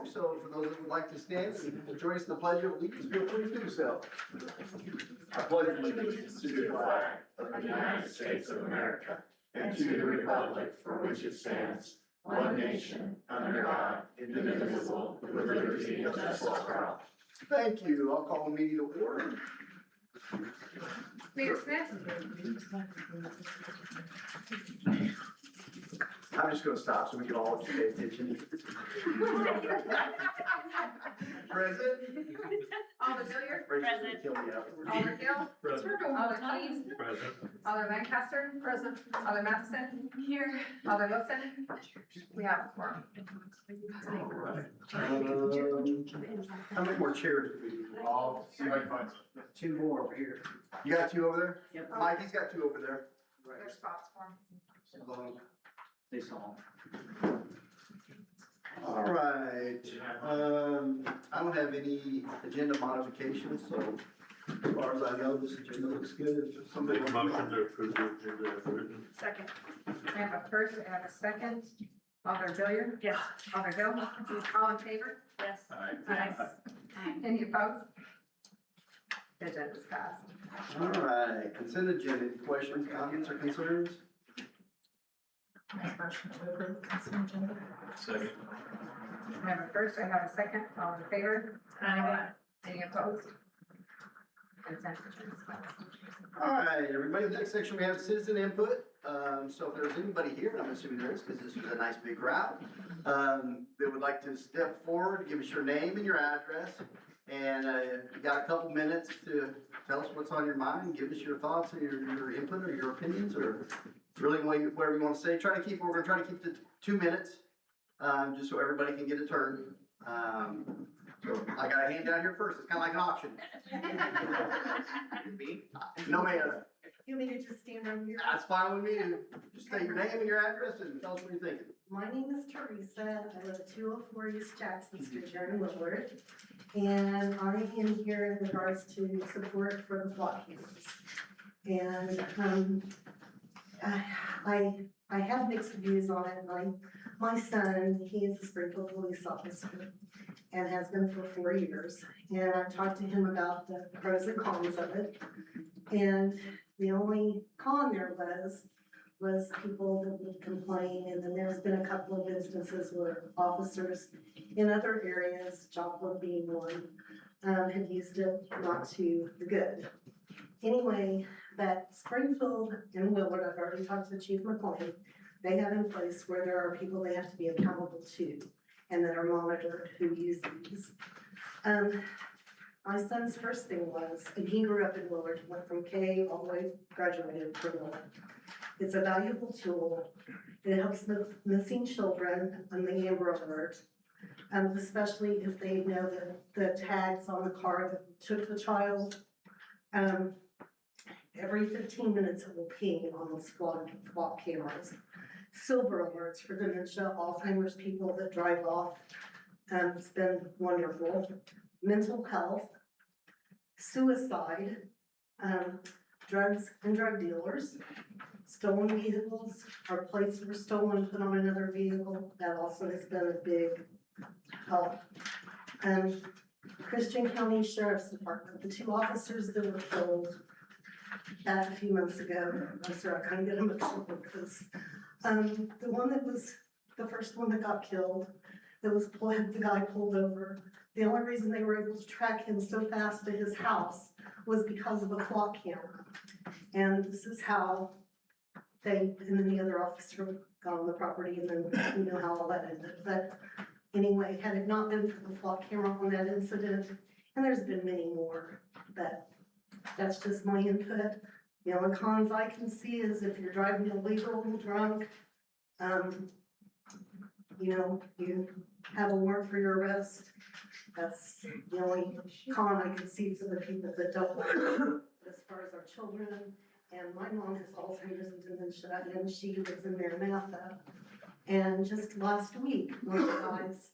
home, so for those that would like to stand and join us in the pledge of allegiance, feel free to do so. I pledge allegiance to the flag of the United States of America and to the republic for which it stands, one nation, under God, indivisible, with liberty and justice for all. Thank you. I'll call the meeting to order. Mayor Smith? I'm just gonna stop so we can all pay attention. Present. Alder Hilliard? Present. Kill me afterwards. Alder Hill? Present. Alder Keyes? Present. Alder Lancaster? Present. Alder Matheson? Here. Alder Wilson? We have a quorum. All right. How many more chairs do we need? I'll see if I can find some. Two more over here. You got two over there? Yep. Mikey's got two over there. There's spots for him. They saw. All right, I don't have any agenda modifications, so as far as I know, this agenda looks good. If somebody Make a motion to approve the agenda as written. Second. I have a first, I have a second. Alder Hilliard? Yes. Alder Hill? All in favor? Yes. Aye. Any opposed? The agenda is passed. All right, consent agenda, any questions, comments, or concerns? Second. I have a first, I have a second. All in favor? Aye. Any opposed? Consent agenda is passed. All right, everybody, the next section, we have citizen input. So if there's anybody here, and I'm assuming there is, because this was a nice big crowd, that would like to step forward, give us your name and your address. And you got a couple minutes to tell us what's on your mind, give us your thoughts and your input or your opinions, or really whatever you want to say. We're gonna try to keep the 2 minutes, just so everybody can get a turn. So I got a hand down here first. It's kind of like an auction. Me? No, man. You need to just stand right here. That's fine with me. Just say your name and your address and tell us what you're thinking. My name is Teresa. I live at 204 East Jackson Street here in Woodward. And I am here in regards to support for the flock cameras. And I have mixed views on it. My son, he is a Springfield police officer and has been for 4 years. And I talked to him about the pros and cons of it. And the only con there was people that would complain, and then there's been a couple of instances where officers in other areas, Joplin being one, had used it not to the good. Anyway, that Springfield and Willard, I've already talked to Chief McClain, they have in place where there are people they have to be accountable to and that are monitored who use these. My son's first thing was, and he grew up in Willard, went from K all the way, graduated from Willard. It's a valuable tool. It helps with missing children on the Amber Alert, especially if they know the tags on the car that took the child. Every 15 minutes it will ping on those flock cameras. Silver alerts for dementia, Alzheimer's, people that drive off. It's been wonderful. Mental health, suicide, drugs and drug dealers, stolen vehicles, our plates were stolen, put on another vehicle. That also has been a big help. Christian County Sheriff's Department, the 2 officers that were killed back a few months ago. I'm sorry, I kind of get emotional because the one that was the first one that got killed, that was the guy pulled over. The only reason they were able to track him so fast to his house was because of a flock camera. And this is how and then the other officer got on the property, and then you know how all that ended. But anyway, had it not been for the flock camera on that incident, and there's been many more, but that's just my input. The only cons I can see is if you're driving illegal and drunk, you have a warrant for your arrest. That's the only con I can see for the people that don't. As far as our children, and my mom has Alzheimer's and dementia, and she lives in Maranatha. And just last week, one of the guys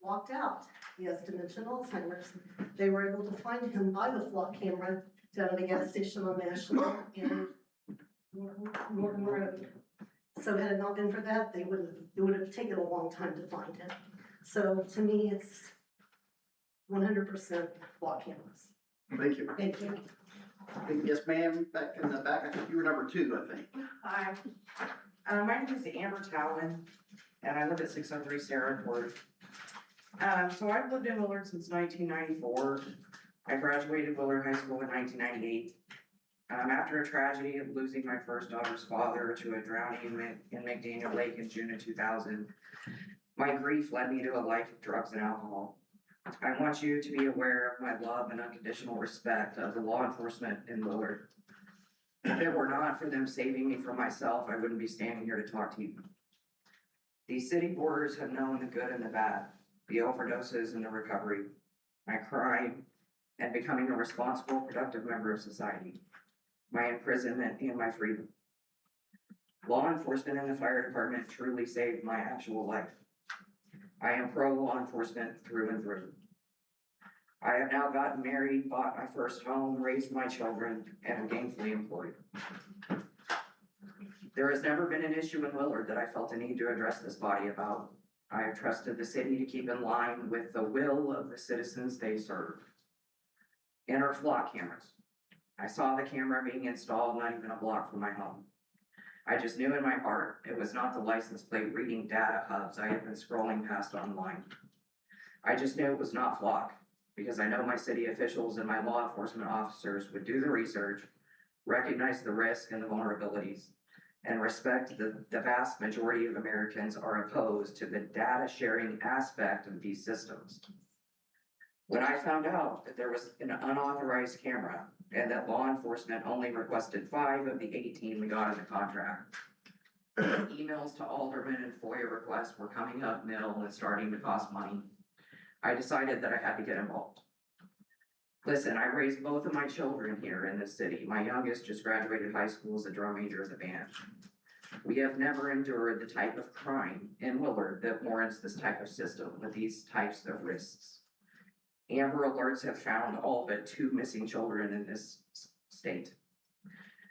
walked out. He has dementia and Alzheimer's. They were able to find him by the flock camera down at a gas station on National in Norton Road. So had it not been for that, it would have taken a long time to find him. So to me, it's 100% block cameras. Thank you. Thank you. Yes, ma'am, back in the back, I think you were number 2, I think. Hi, my name is Amber Talon, and I live at 603 Sarah Court. So I've lived in Willard since 1994. I graduated Willard High School in 1998. After a tragedy of losing my first daughter's father to a drowning in McDaniel Lake in June of 2000, my grief led me to a life of drugs and alcohol. I want you to be aware of my love and unconditional respect of the law enforcement in Willard. If it were not for them saving me from myself, I wouldn't be standing here to talk to you. These city boarders have known the good and the bad, the overdoses and the recovery, my crime, and becoming a responsible, productive member of society, my imprisonment and my freedom. Law enforcement and the fire department truly saved my actual life. I am pro-law enforcement through and through. I have now gotten married, bought my first home, raised my children, and am gainfully employed. There has never been an issue in Willard that I felt a need to address this body about. I have trusted the city to keep in line with the will of the citizens they serve. Enter flock cameras. I saw the camera being installed not even a block from my home. I just knew in my heart it was not the license plate reading data hubs I had been scrolling past online. I just knew it was not flock, because I know my city officials and my law enforcement officers would do the research, recognize the risk and the vulnerabilities, and respect the vast majority of Americans are opposed to the data sharing aspect of these systems. When I found out that there was an unauthorized camera and that law enforcement only requested 5 of the 18 we got in the contract, emails to aldermen and FOIA requests were coming up nil and starting to cost money, I decided that I had to get involved. Listen, I raised both of my children here in this city. My youngest just graduated high school as a drum major in the band. We have never endured the type of crime in Willard that warrants this type of system with these types of risks. Amber Alerts have found all but 2 missing children in this state.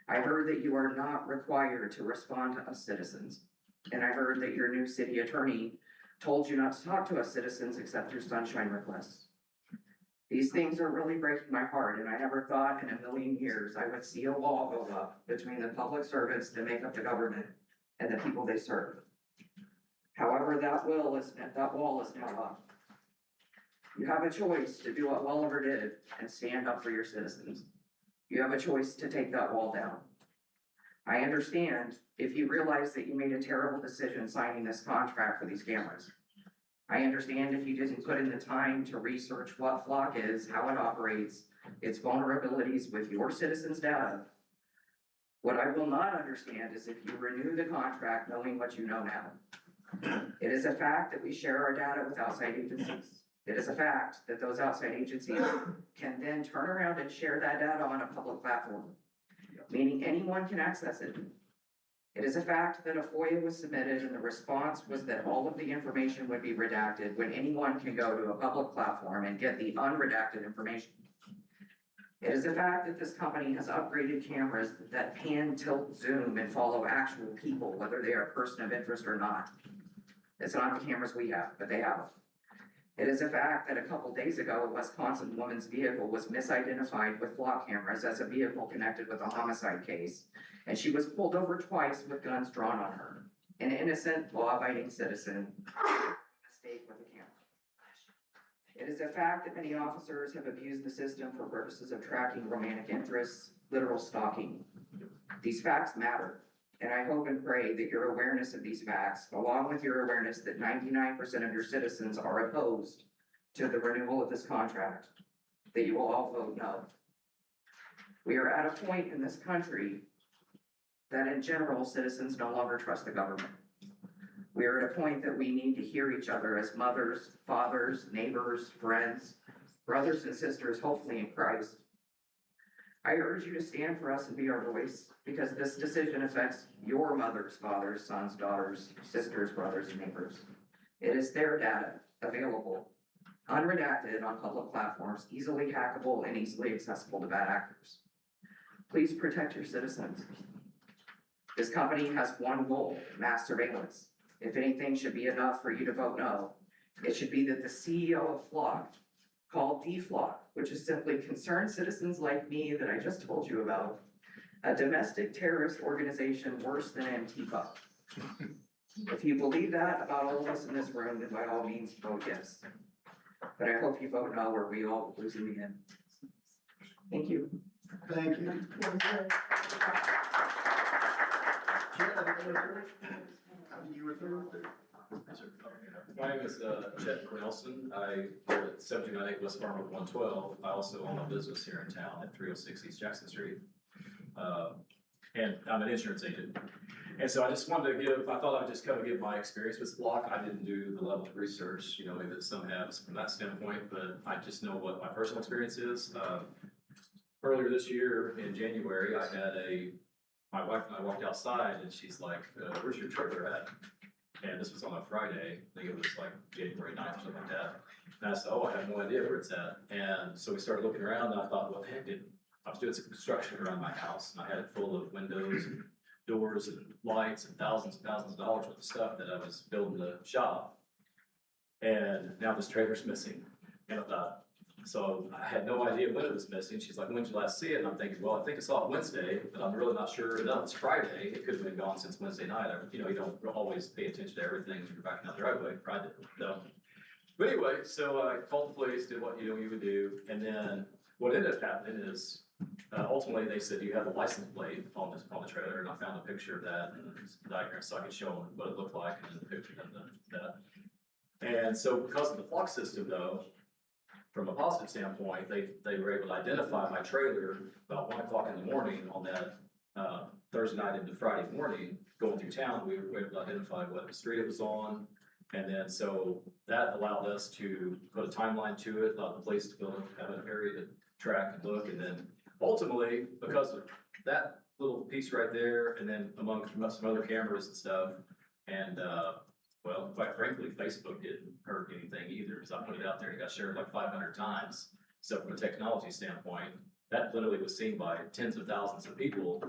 I heard that you are not required to respond to us citizens, and I heard that your new city attorney told you not to talk to us citizens except through sunshine requests. These things are really breaking my heart, and I never thought in a million years I would see a wall go up between the public servants that make up the government and the people they serve. However, that wall is now up. You have a choice to do what Welliver did and stand up for your citizens. You have a choice to take that wall down. I understand if you realize that you made a terrible decision signing this contract for these cameras. I understand if you didn't put in the time to research what flock is, how it operates, its vulnerabilities with your citizens' data. What I will not understand is if you renew the contract knowing what you know now. It is a fact that we share our data with outside agencies. It is a fact that those outside agencies can then turn around and share that data on a public platform, meaning anyone can access it. It is a fact that a FOIA was submitted and the response was that all of the information would be redacted when anyone can go to a public platform and get the unredacted information. It is a fact that this company has upgraded cameras that pan, tilt, zoom, and follow actual people, whether they are a person of interest or not. It's not the cameras we have, but they have. It is a fact that a couple days ago, a Wisconsin woman's vehicle was misidentified with flock cameras as a vehicle connected with a homicide case, and she was pulled over twice with guns drawn on her. An innocent, law-abiding citizen made a mistake with a camera. It is a fact that many officers have abused the system for purposes of tracking romantic interests, literal stalking. These facts matter, and I hope and pray that your awareness of these facts, along with your awareness that 99% of your citizens are opposed to the renewal of this contract, that you will all vote no. We are at a point in this country that in general, citizens no longer trust the government. We are at a point that we need to hear each other as mothers, fathers, neighbors, friends, brothers and sisters, hopefully in Christ. I urge you to stand for us and be our voice, because this decision affects your mothers, fathers, sons, daughters, sisters, brothers, and neighbors. It is their data, available, unredacted on public platforms, easily hackable and easily accessible to bad actors. Please protect your citizens. This company has one goal, mass surveillance. If anything should be enough for you to vote no, It should be that the CEO of Flock, called DFLOC, which is simply concerned citizens like me that I just told you about, a domestic terrorist organization worse than Antifa. If you believe that about all of us in this room, then by all means vote yes. But I hope you vote no, or we all lose in the end. Thank you. Thank you. You were through? My name is Chet Nelson. I live at 1798 West Farmwood 112. I also own a business here in town at 306 East Jackson Street. And I'm an insurance agent. And so I just wanted to I thought I'd just kind of give my experience with Block. I didn't do the level of research, maybe that some have from that standpoint, but I just know what my personal experience is. Earlier this year in January, my wife and I walked outside and she's like, where's your trailer at? And this was on a Friday, I think it was like January 9th or something like that. And I said, oh, I have no idea where it's at. And so we started looking around and I thought, well, heck, I was doing some construction around my house and I had it full of windows and doors and lights and thousands of dollars worth of stuff that I was building the shop. And now this trailer's missing. And I thought, so I had no idea when it was missing. She's like, when did you last see it? And I'm thinking, well, I think I saw it Wednesday, but I'm really not sure. No, it's Friday. It could have been gone since Wednesday night. You don't always pay attention to everything when you're backing out the driveway. Friday, no. But anyway, so I called the police, did what you would do. And then what ended up happening is ultimately they said, you have a license plate on the trailer. And I found a picture of that and a diagram so I could show them what it looked like and then the picture of that. And so because of the Flock system though, from a positive standpoint, they were able to identify my trailer about 1 o'clock in the morning on that Thursday night into Friday morning, going through town. We were able to identify what street it was on. And then so that allowed us to put a timeline to it, allowed the police to go have an area to track and look. And then ultimately, because of that little piece right there, and then among some other cameras and stuff, and well, quite frankly, Facebook didn't hurt anything either, because I put it out there and it got shared like 500 times. So from a technology standpoint, that literally was seen by tens of thousands of people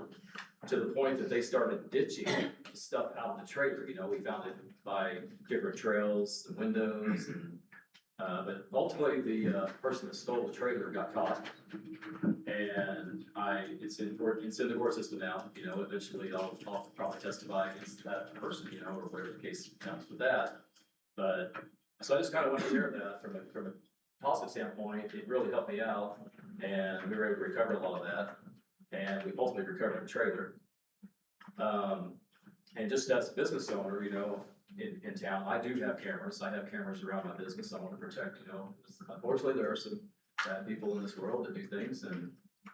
to the point that they started ditching stuff out of the trailer. We found it by different trails, the windows, and but ultimately the person that stole the trailer got caught. And it's in the court system now. Eventually I'll probably testify against that person, or whatever the case comes with that. But so I just kind of want to share that from a positive standpoint. It really helped me out, and we were able to recover a lot of that, and we ultimately recovered the trailer. And just as a business owner, in town, I do have cameras. I have cameras around my business. I want to protect. Unfortunately, there are some bad people in this world that do things,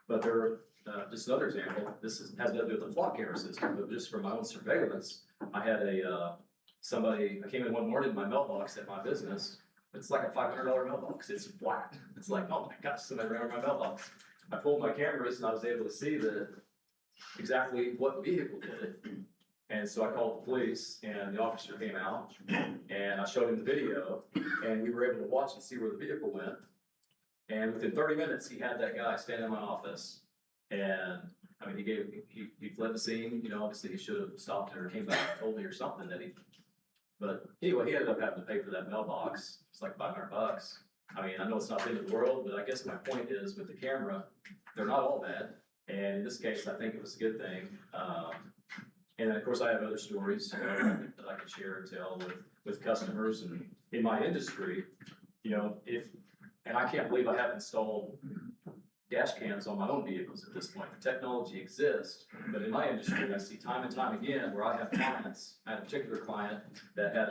but there are just another example. This has nothing to do with the Flock camera system, but just for my own surveillance, I had I came in one morning in my mailbox at my business. It's like a $500 mailbox. It's flat. It's like, oh my gosh, somebody ran over my mailbox. I pulled my cameras and I was able to see exactly what vehicle did it. And so I called the police and the officer came out and I showed him the video and we were able to watch and see where the vehicle went. And within 30 minutes, he had that guy standing in my office. And I mean, he fled the scene. Obviously he should have stopped or came back and told me or something but anyway, he ended up having to pay for that mailbox. It's like $500. I mean, I know it's not the end of the world, but I guess my point is with the camera, they're not all bad. And in this case, I think it was a good thing. And then of course I have other stories that I can share and tell with customers and in my industry, and I can't believe I haven't installed dash cams on my own vehicles at this point. The technology exists, but in my industry, I see time and time again where I have clients. I had a particular client that had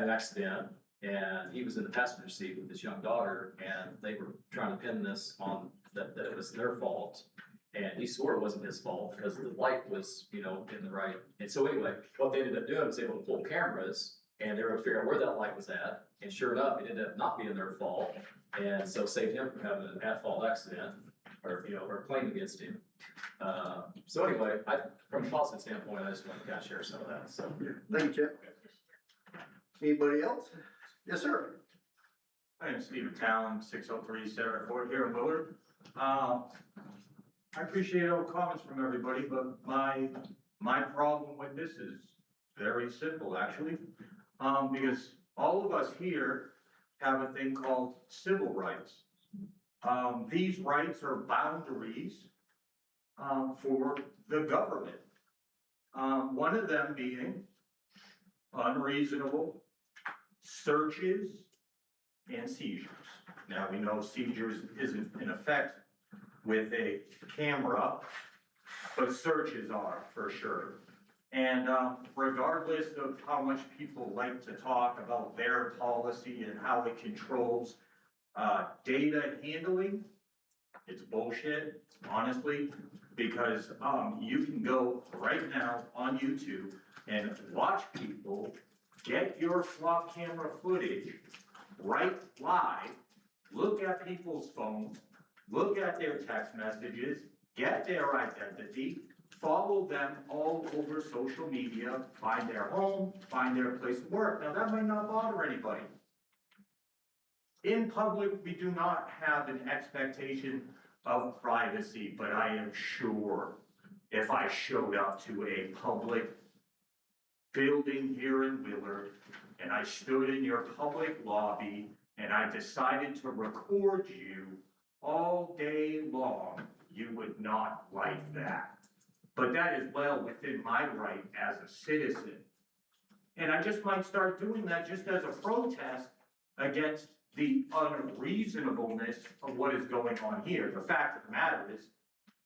an accident, and he was in the passenger seat with his young daughter, and they were trying to pin this on that it was their fault. And he swore it wasn't his fault because the light was, in the right. And so anyway, what they ended up doing was able to pull cameras, and they were able to figure out where that light was at. And sure enough, it ended up not being their fault. And so saved him from having an at-fault accident or a claim against him. So anyway, from a positive standpoint, I just want to kind of share some of that. So Thank you, Chip. Anybody else? Yes, sir. My name is Stephen Talon, 603 Sarah Court here in Willard. I appreciate all the comments from everybody, but my problem with this is very simple, actually. Because all of us here have a thing called civil rights. These rights are boundaries, for the government. One of them being unreasonable searches and seizures. Now, we know seizures isn't in effect with a camera, but searches are for sure. And regardless of how much people like to talk about their policy and how it controls data handling, it's bullshit, honestly, because you can go right now on YouTube and watch people get your flop camera footage right live, look at people's phones, look at their text messages, get their identity, follow them all over social media, find their home, find their place of work. Now, that might not bother anybody. In public, we do not have an expectation of privacy, but I am sure if I showed up to a public building here in Willard and I stood in your public lobby and I decided to record you all day long, you would not like that. But that is well within my right as a citizen. And I just might start doing that just as a protest against the unreasonableness of what is going on here. The fact of the matter is,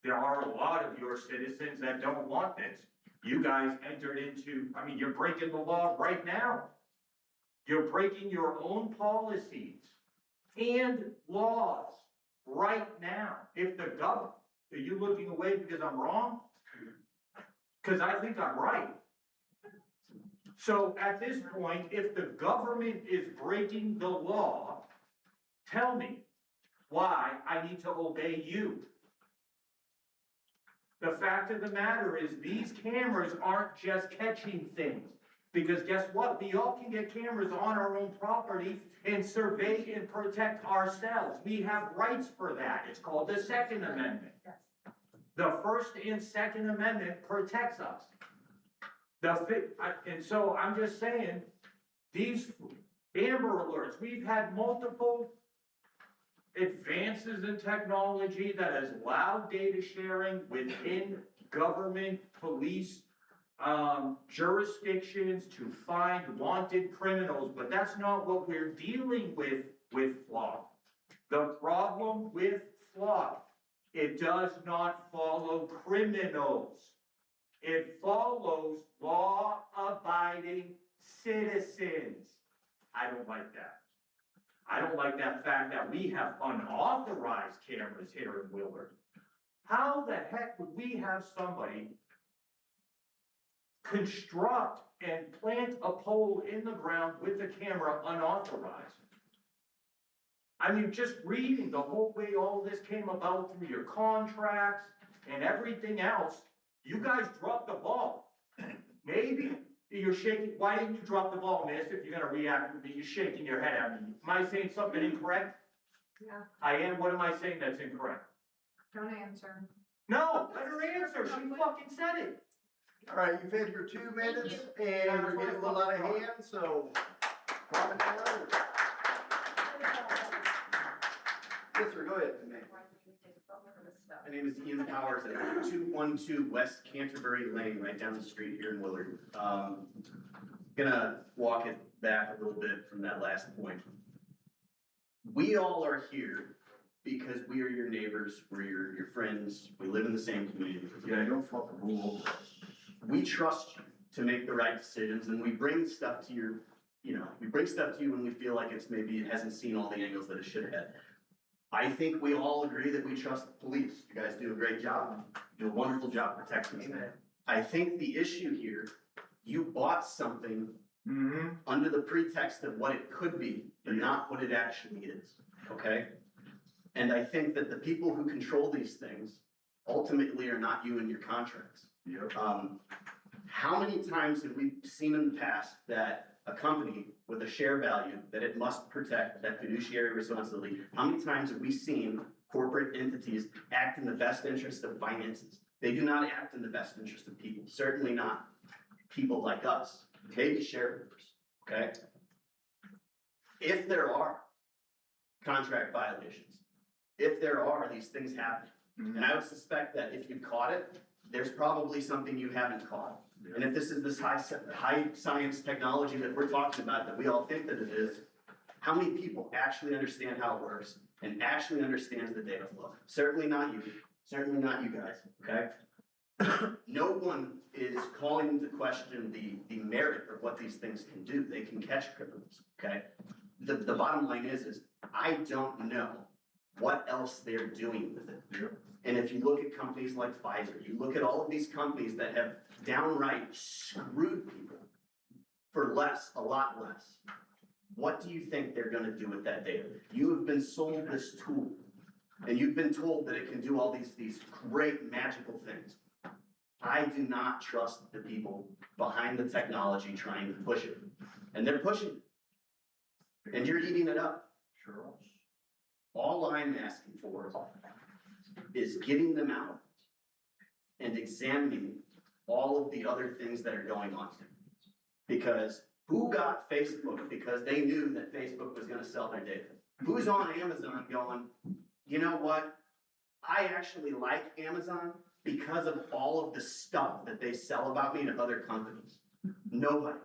there are a lot of your citizens that don't want this. You guys entered into, I mean, you're breaking the law right now. You're breaking your own policies and laws right now. If the government, are you looking away because I'm wrong? Because I think I'm right. So at this point, if the government is breaking the law, tell me why I need to obey you. The fact of the matter is these cameras aren't just catching things. Because guess what? We all can get cameras on our own property and survey and protect ourselves. We have rights for that. It's called the Second Amendment. The First and Second Amendment protects us. And so I'm just saying, these Amber Alerts, we've had multiple advances in technology that has allowed data sharing within government, police, jurisdictions to find wanted criminals, but that's not what we're dealing with FLOC. The problem with FLOC, it does not follow criminals. It follows law-abiding citizens. I don't like that. I don't like that fact that we have unauthorized cameras here in Willard. How the heck would we have somebody construct and plant a pole in the ground with the camera unauthorized? I mean, just reading the whole way all this came about through your contracts and everything else, you guys dropped the ball. Maybe you're shaking. Why didn't you drop the ball, miss? If you're gonna react with me, you're shaking your head at me. Am I saying something incorrect? Yeah, I am. What am I saying that's incorrect? don't answer. No, let her answer. She fucking said it. All right, you've had your 2 minutes and you're getting a little out of hand, so. Comment down. Yes, sir, go ahead, ma'am. My name is Ian Powers at 212 West Canterbury Lane, right down the street here in Willard. Gonna walk it back a little bit from that last point. We all are here because we are your neighbors, we're your friends, we live in the same community. Yeah, don't fucking rule over us. We trust you to make the right decisions, and we bring stuff to your, we bring stuff to you when we feel like it hasn't seen all the angles that it should have. I think we all agree that we trust the police. You guys do a great job. You do a wonderful job protecting us. I think the issue here, you bought something under the pretext of what it could be, but not what it actually is, okay? And I think that the people who control these things ultimately are not you and your contracts. Yep. How many times have we seen in the past that a company with a share value that it must protect, that fiduciary responsibility, how many times have we seen corporate entities act in the best interest of finances? They do not act in the best interest of people, certainly not people like us, maybe shareholders, okay? If there are contract violations, if there are these things happening, and I would suspect that if you caught it, there's probably something you haven't caught. And if this is this high science technology that we're talking about, that we all think that it is, how many people actually understand how it works and actually understands the data flow? Certainly not you guys, okay? No one is calling into question the merit of what these things can do. They can catch criminals, okay? The bottom line is I don't know what else they're doing with it. And if you look at companies like Pfizer, you look at all of these companies that have downright screwed people for less, a lot less. What do you think they're gonna do with that data? You have been sold this tool, and you've been told that it can do all these great magical things. I do not trust the people behind the technology trying to push it. And they're pushing it. And you're eating it up. Sure. All I'm asking for is getting them out and examining all of the other things that are going on. Because who got Facebook because they knew that Facebook was gonna sell their data? Who's on Amazon going, you know what? I actually like Amazon because of all of the stuff that they sell about me to other companies. Nobody.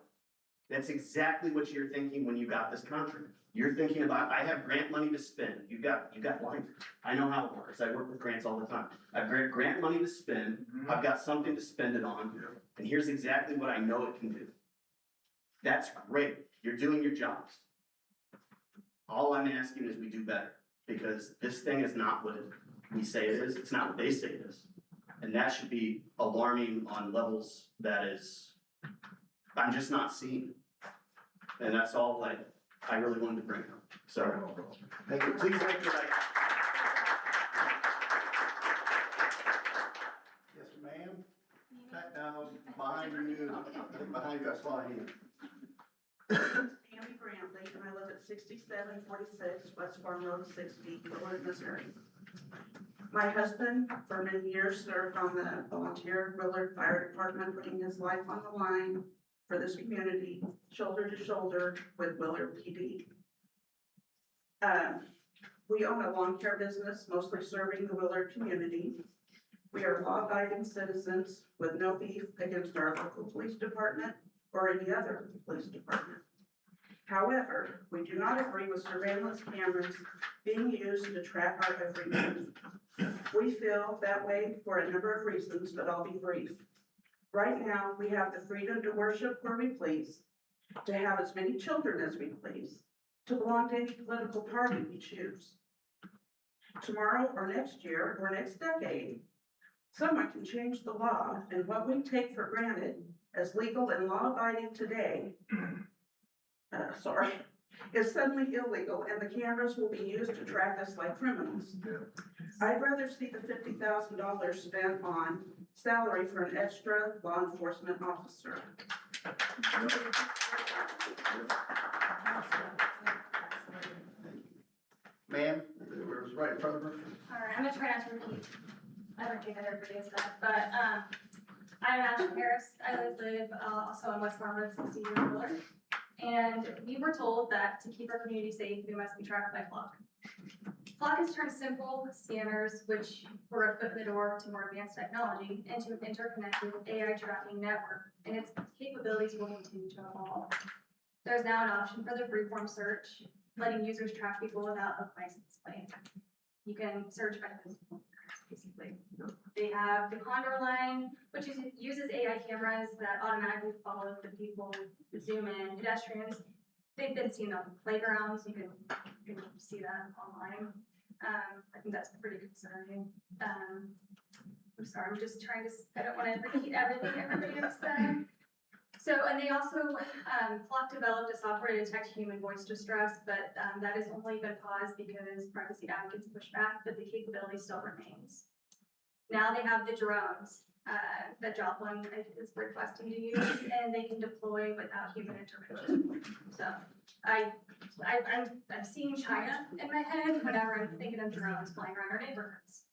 That's exactly what you're thinking when you got this contract. You're thinking about, I have grant money to spend. You got lines. I know how it works. I work with grants all the time. I've got grant money to spend. I've got something to spend it on. And here's exactly what I know it can do. That's great. You're doing your jobs. All I'm asking is we do better, because this thing is not what we say it is. It's not what they say it is. And that should be alarming on levels that is, I'm just not seeing. And that's all I really wanted to bring up. So, thank you. Please make your right. Yes, ma'am. Now, behind you, I think behind you, I saw a hand. Tammy Brantley, and I live at 6746 West Farm Road 60, Willard, Missouri. My husband, for many years, served on the volunteer Willard Fire Department, putting his life on the line for this community, shoulder to shoulder with Willard PD. We own a lawn care business, mostly serving the Willard community. We are law-abiding citizens with no beef against our local police department or any other police department. However, we do not agree with surveillance cameras being used to track our every move. We feel that way for a number of reasons, but I'll be brief. Right now, we have the freedom to worship where we please, to have as many children as we please, to belong to any political party we choose. Tomorrow or next year or next decade, someone can change the law, and what we take for granted as legal and law-abiding today, is suddenly illegal, and the cameras will be used to track us like criminals. I'd rather see the $50,000 spent on salary for an extra law enforcement officer. Ma'am, it was right in front of her. All right, I'm gonna try not to repeat everything that everybody has said, but, I'm Ashley Harris. I live also on West Farm Road 60 in Willard. And we were told that to keep our community safe, we must be tracked by Flock. Flock has turned simple scanners, which were a foot in the door to more advanced technology, into an interconnected AI tracking network, and its capabilities will continue to evolve. There's now an option for the freeform search, letting users track people without a license plate. You can search by physical, basically. They have the Condor line, which uses AI cameras that automatically follow the people, zoom in, pedestrians. They've been seen on playgrounds. You can see that online. I think that's pretty concerning. I'm sorry, I'm just trying to, I don't want to repeat everything everybody has said. So, and they also, Flock developed a software to detect human voice distress, but that has only been paused because privacy advocates push back, but the capability still remains. Now they have the drones that Joplin is requesting to use, and they can deploy without human intervention. So I'm seeing China in my head whenever I'm thinking of drones flying around our neighborhoods.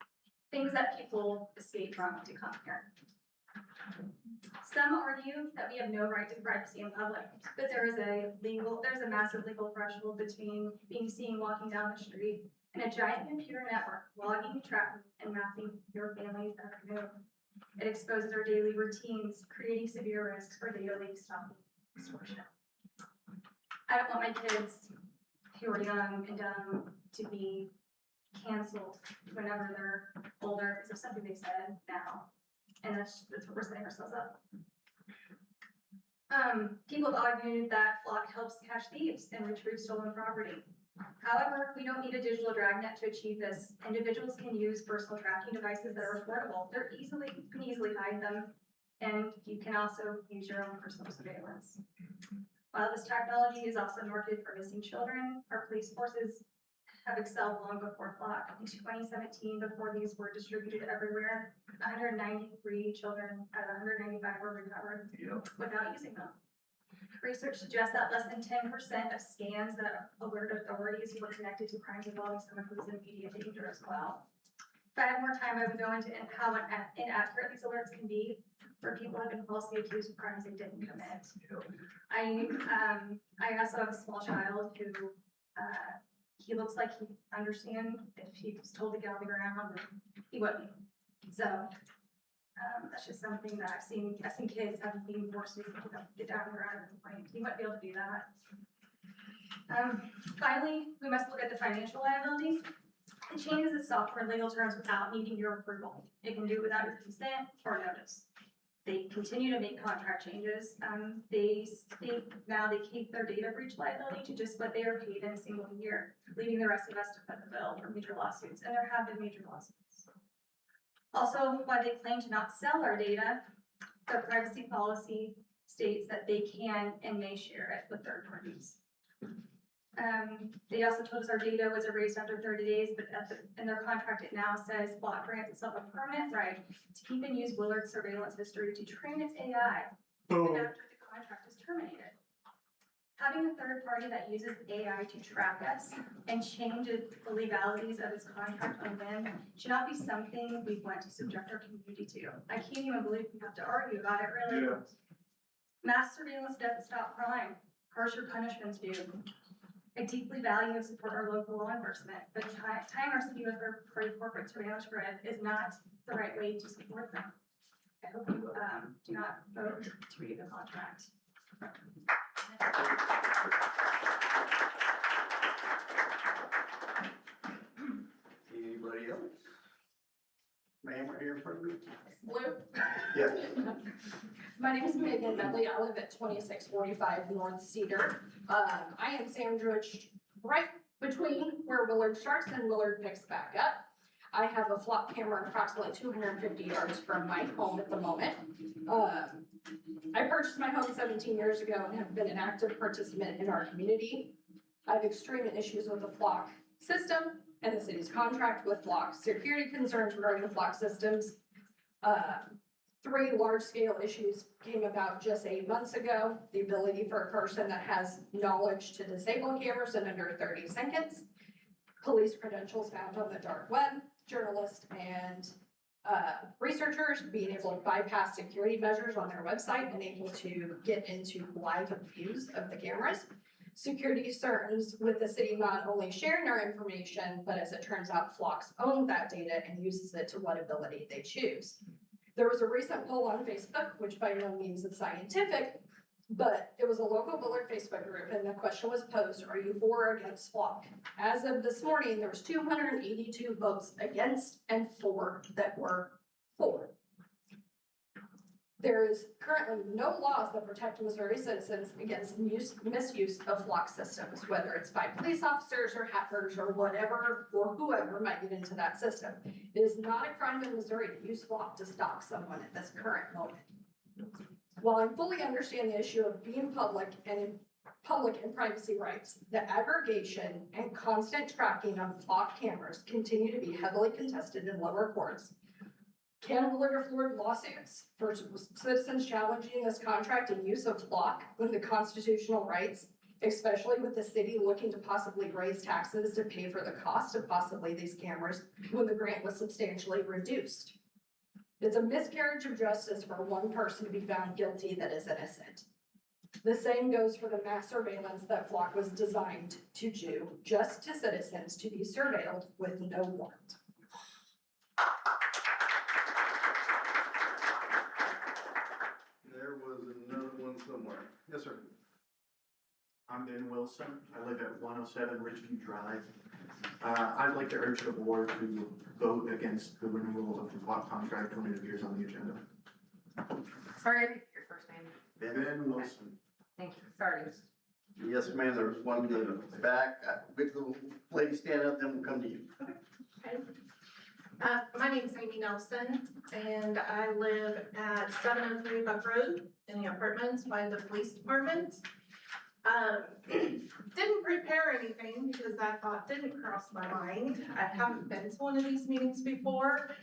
Things that people escape from to come here. Some argue that we have no right to privacy in public, but there's a massive legal threshold between being seen walking down the street and a giant computer network logging, tracking, and mapping your family's every move. It exposes our daily routines, creating severe risks for daily stalking and extortion. I don't want my kids who are young and dumb to be canceled whenever they're older because of something they said now. And that's what we're setting ourselves up. People have argued that Flock helps catch thieves and retrieve stolen property. However, we don't need a digital dragnet to achieve this. Individuals can use personal tracking devices that are affordable. You can easily hide them, and you can also use your own personal surveillance. While this technology is also marketed for missing children, our police forces have excelled long before Flock. In 2017, before these were distributed everywhere, 193 children out of 195 were recovered without using them. Research suggests that less than 10% of scans that alert authorities were connected to crimes involving someone who was in immediate danger as well. If I had more time, I would go into how inaccurate these alerts can be for people who have been falsely accused of crimes they didn't commit. I also have a small child who, he looks like he understands if he was told to get on the ground, he wouldn't. So, that's just something that I've seen kids have been forced to get down on the ground at the point. He wouldn't be able to do that. Finally, we must look at the financial liability. It changes its software legal terms without needing your approval. It can do it without your consent or notice. They continue to make contract changes. They keep their data breach liability to just what they are paid in a single year, leaving the rest of us to foot the bill for major lawsuits, and there have been major lawsuits. Also, while they claim to not sell our data, their privacy policy states that they can and may share it with third parties. They also told us our data was erased after 30 days, but in their contract, it now says Flock grants itself a permanent right to keep and use Willard's surveillance history to train its AI even after the contract is terminated. Having a third party that uses AI to track us and changes the legalities of its contract on them should not be something we want to subject our community to. I can't even believe we have to argue about it, really. Yeah. Mass surveillance doesn't stop crime. Harsher punishments do. I deeply value and support our local law enforcement, but tying our city with third-party corporate surveillance grid is not the right way to support them. I hope you do not vote to read the contract. Anybody else? Ma'am, right here in front of me? Blue. Yes. My name is Megan Medley. I live at 2645 North Cedar. I am sandwiched right between where Willard starts and Willard picks back up. I have a Flock camera approximately 250 yards from my home at the moment. I purchased my home 17 years ago and have been an active participant in our community. I have extreme issues with the Flock system and the city's contract with Flock, security concerns regarding the Flock systems. 3 large-scale issues came about just 8 months ago. The ability for a person that has knowledge to disable cameras in under 30 seconds. Police credentials found on the dark web. Journalists and researchers being able to bypass security measures on their website and able to get into live views of the cameras. Security concerns with the city not only sharing our information, but as it turns out, Flock's owns that data and uses it to what ability they choose. There was a recent poll on Facebook, which by no means is scientific, but it was a local Willard Facebook group, and the question was posed, are you for or against Flock? As of this morning, there was 282 votes against and for that were for. There is currently no laws that protect Missouri citizens against misuse of Flock systems, whether it's by police officers or hackers or whatever, or whoever might get into that system. It is not a crime in Missouri to use Flock to stalk someone at this current moment. While I fully understand the issue of being public and privacy rights, the aggregation and constant tracking on Flock cameras continue to be heavily contested in lower courts. Can Willard afford lawsuits for citizens challenging this contract and use of Flock when the constitutional rights, especially with the city looking to possibly raise taxes to pay for the cost of possibly these cameras when the grant was substantially reduced? It's a miscarriage of justice for one person to be found guilty that is innocent. The same goes for the mass surveillance that Flock was designed to do, just to citizens to be surveilled with no warrant. There was another one somewhere. Yes, sir. I'm Ben Wilson. I live at 107 Ridgeview Drive. I'd like to urge the board to vote against the renewal of the block contract when it appears on the agenda. Sorry, I didn't get your first name. Ben Wilson. Thank you, sorry. Yes, ma'am, there's one in the back. Big little lady stand up, then we'll come to you. My name's Amy Nelson, and I live at 703 Buck Road in the apartments by the police department. Didn't prepare anything because that thought didn't cross my mind. I haven't been to one of these meetings before,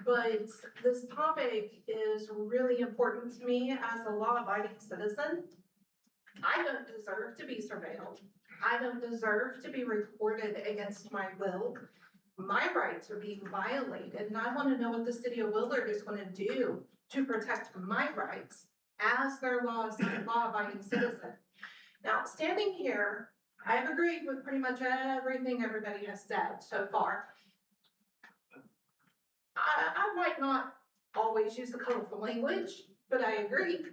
but this topic is really important to me as a law-abiding citizen. I don't deserve to be surveilled. I don't deserve to be reported against my will. My rights are being violated, and I want to know what the city of Willard is going to do to protect my rights as their law-abiding citizen. Now, standing here, I have agreed with pretty much everything everybody has said so far. I might not always use the colorful language, but I agree.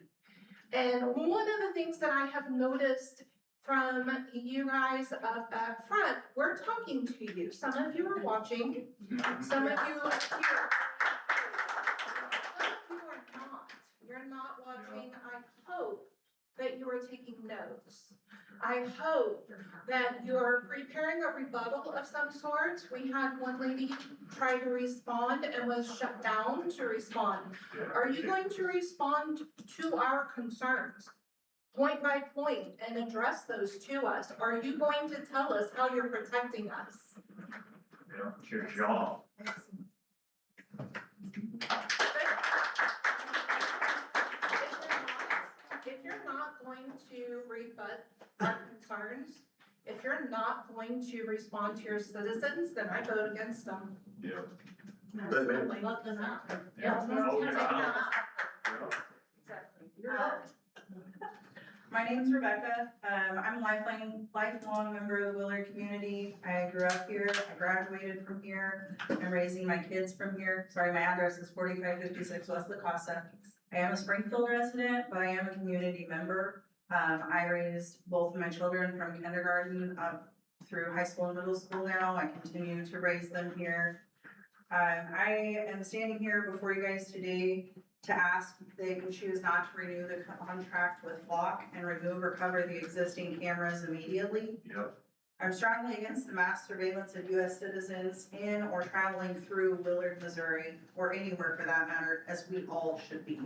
And one of the things that I have noticed from you guys up front, we're talking to you. Some of you are watching, some of you are here. Some of you are not. You're not watching. I hope that you are taking notes. I hope that you're preparing a rebuttal of some sort. We had one lady try to respond and was shut down to respond. Are you going to respond to our concerns point by point and address those to us? Are you going to tell us how you're protecting us? Yeah, it's your job. If you're not going to rebut our concerns, if you're not going to respond to your citizens, then I vote against them. Yeah. Absolutely. Let them out. Yeah. Yeah. Vote out. My name's Rebecca. I'm a lifelong member of the Willard community. I grew up here. I graduated from here. I'm raising my kids from here. Sorry, my address is 4556 West La Casa. I am a Springfield resident, but I am a community member. I raised both of my children from kindergarten up through high school and middle school now. I continue to raise them here. I am standing here before you guys today to ask they can choose not to renew the contract with Flock and remove or cover the existing cameras immediately. Yep. I'm strongly against the mass surveillance of US citizens in or traveling through Willard, Missouri, or anywhere for that matter, as we all should be.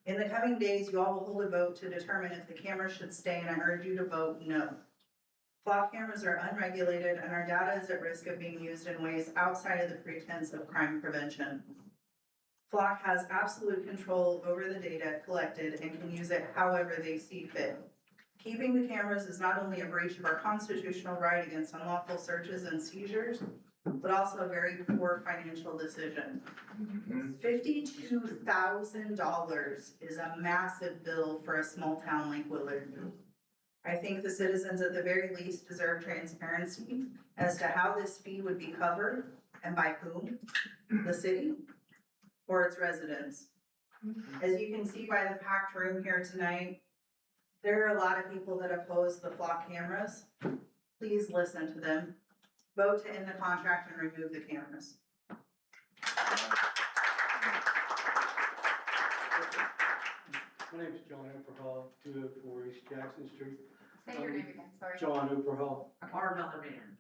In the coming days, you all will hold a vote to determine if the cameras should stay, and I urge you to vote no. Flock cameras are unregulated and our data is at risk of being used in ways outside of the pretense of crime prevention. Flock has absolute control over the data collected and can use it however they see fit. Keeping the cameras is not only a breach of our constitutional right against unlawful searches and seizures, but also a very poor financial decision. $52,000 is a massive bill for a small town like Willard. I think the citizens at the very least deserve transparency as to how this fee would be covered and by whom, the city or its residents. As you can see by the packed room here tonight, there are a lot of people that oppose the Flock cameras. Please listen to them. Vote to end the contract and remove the cameras. My name is John Upperhall, 204 East Jackson Street. Say your name again, sorry. John Upperhall. Our Millerman.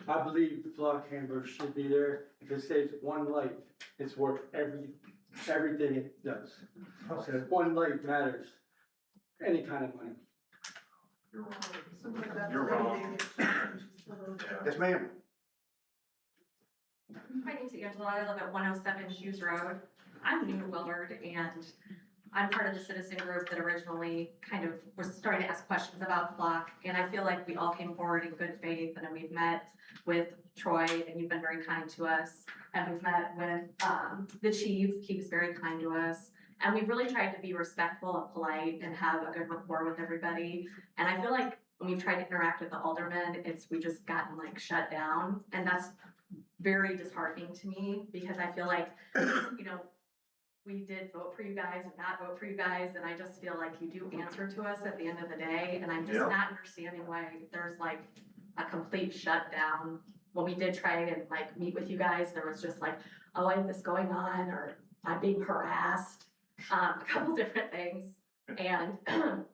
I believe the Flock cameras should be there. If it saves one life, it's worth everything it does. So one life matters. Any kind of money. You're wrong. Yes, ma'am. My name's Angela. I live at 107 Shoes Road. I'm new to Willard, and I'm part of the citizen group that originally kind of was starting to ask questions about Flock. And I feel like we all came forward in good faith, and we've met with Troy, and you've been very kind to us. And we've met with, the chief, he was very kind to us. And we've really tried to be respectful and polite and have a good rapport with everybody. And I feel like when we've tried to interact with the aldermen, we just gotten like shut down. And that's very disheartening to me, because I feel like, you know, we did vote for you guys and not vote for you guys, and I just feel like you do answer to us at the end of the day, and I'm just Yeah. not understanding why there's like a complete shutdown. When we did try and like meet with you guys, there was just like, oh, I have this going on, or I'm being harassed, a couple different things. And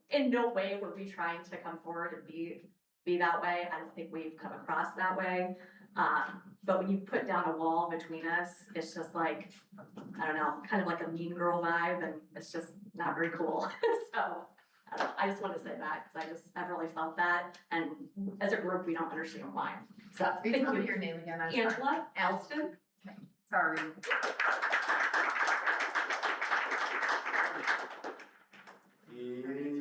in no way were we trying to come forward and be that way. I don't think we've come across that way. But when you put down a wall between us, it's just like, I don't know, kind of like a mean girl vibe, and it's just not very cool. So, I don't know, I just want to say that, because I've really felt that, and as a group, we don't understand why. So, thank Tell me you. your name again, I'm sorry. Angela Alston. Sorry.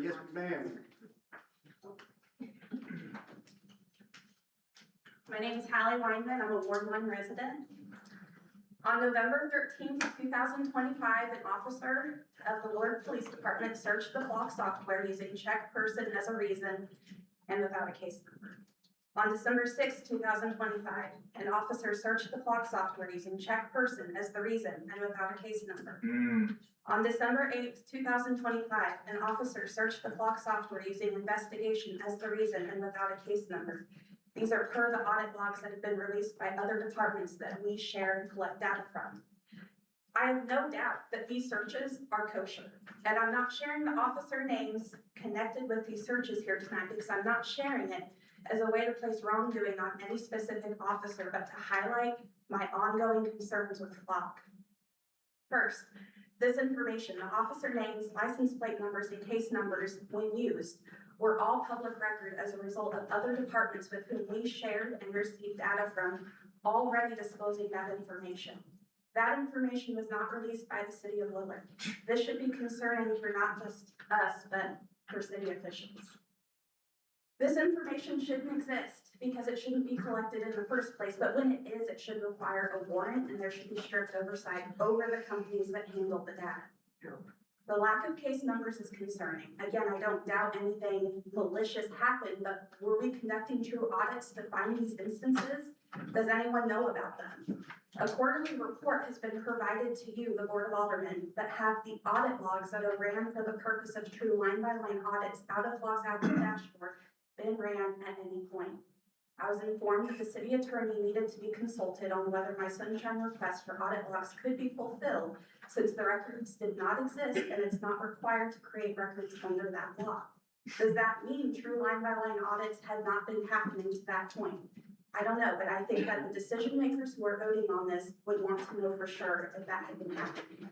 Yes, ma'am. My name is Hallie Weinman, I'm a Ward 1 resident. On November 13th, 2025, an officer of the Willard Police Department searched the Flock software using check person as a reason and without a case number. On December 6th, 2025, an officer searched the Flock software using check person as the reason and without a case number. On December 8th, 2025, an officer searched the Flock software using investigation as the reason and without a case number. These are per the audit logs that have been released by other departments that we share and collect data from. I have no doubt that these searches are kosher, and I'm not sharing the officer names connected with these searches here tonight because I'm not sharing it as a way to place wrongdoing on any specific officer, but to highlight my ongoing concerns with Flock. First, this information, the officer names, license plate numbers, and case numbers when used were all public record as a result of other departments with whom we shared and received data from already disclosing that information. That information was not released by the city of Willard. This should be concerning for not just us, but for city officials. This information shouldn't exist because it shouldn't be collected in the first place, but when it is, it should require a warrant, and there should be strict oversight over the companies that handle the data. The lack of case numbers is concerning. Again, I don't doubt anything malicious happened, but were we conducting true audits to find these instances? Does anyone know about them? A quarterly report has been provided to you, the Board of Aldermen, that have the audit logs that are ran for the purpose of true line-by-line audits out of logs out of the dashboard been ran at any point. I was informed that the city attorney needed to be consulted on whether my sunshine request for audit logs could be fulfilled, since the records did not exist and it's not required to create records under that law. Does that mean true line-by-line audits had not been happening to that point? I don't know, but I think that the decision makers who are voting on this would want to know for sure if that had been happening.